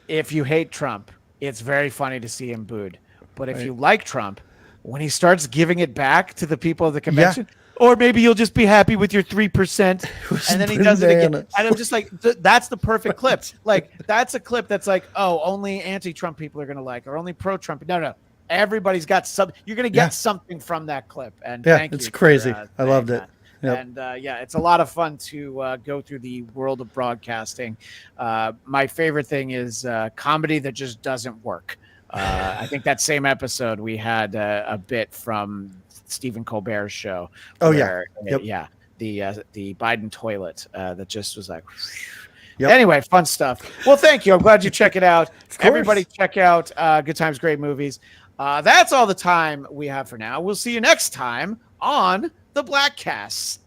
Speaker 1: if you hate Trump, it's very funny to see him booed. But if you like Trump, when he starts giving it back to the people of the convention, or maybe you'll just be happy with your 3%, and then he does it again. And I'm just like, that's the perfect clip. Like, that's a clip that's like, oh, only anti-Trump people are going to like, or only pro-Trump. No. Everybody's got some. You're going to get something from that clip. And thank you.
Speaker 2: It's crazy. I loved it.
Speaker 1: Yep. And it's a lot of fun to go through the world of broadcasting. My favorite thing is comedy that just doesn't work. I think that same episode we had a bit from Stephen Colbert's show.
Speaker 2: Oh,
Speaker 1: where,
Speaker 2: yeah.
Speaker 1: The Biden toilet that just was like. Yep. Anyway, fun stuff. Well, thank you. I'm glad you check it out. Everybody check out Good Times, Great Movies. That's all the time we have for now. We'll see you next time on the Bladtcast.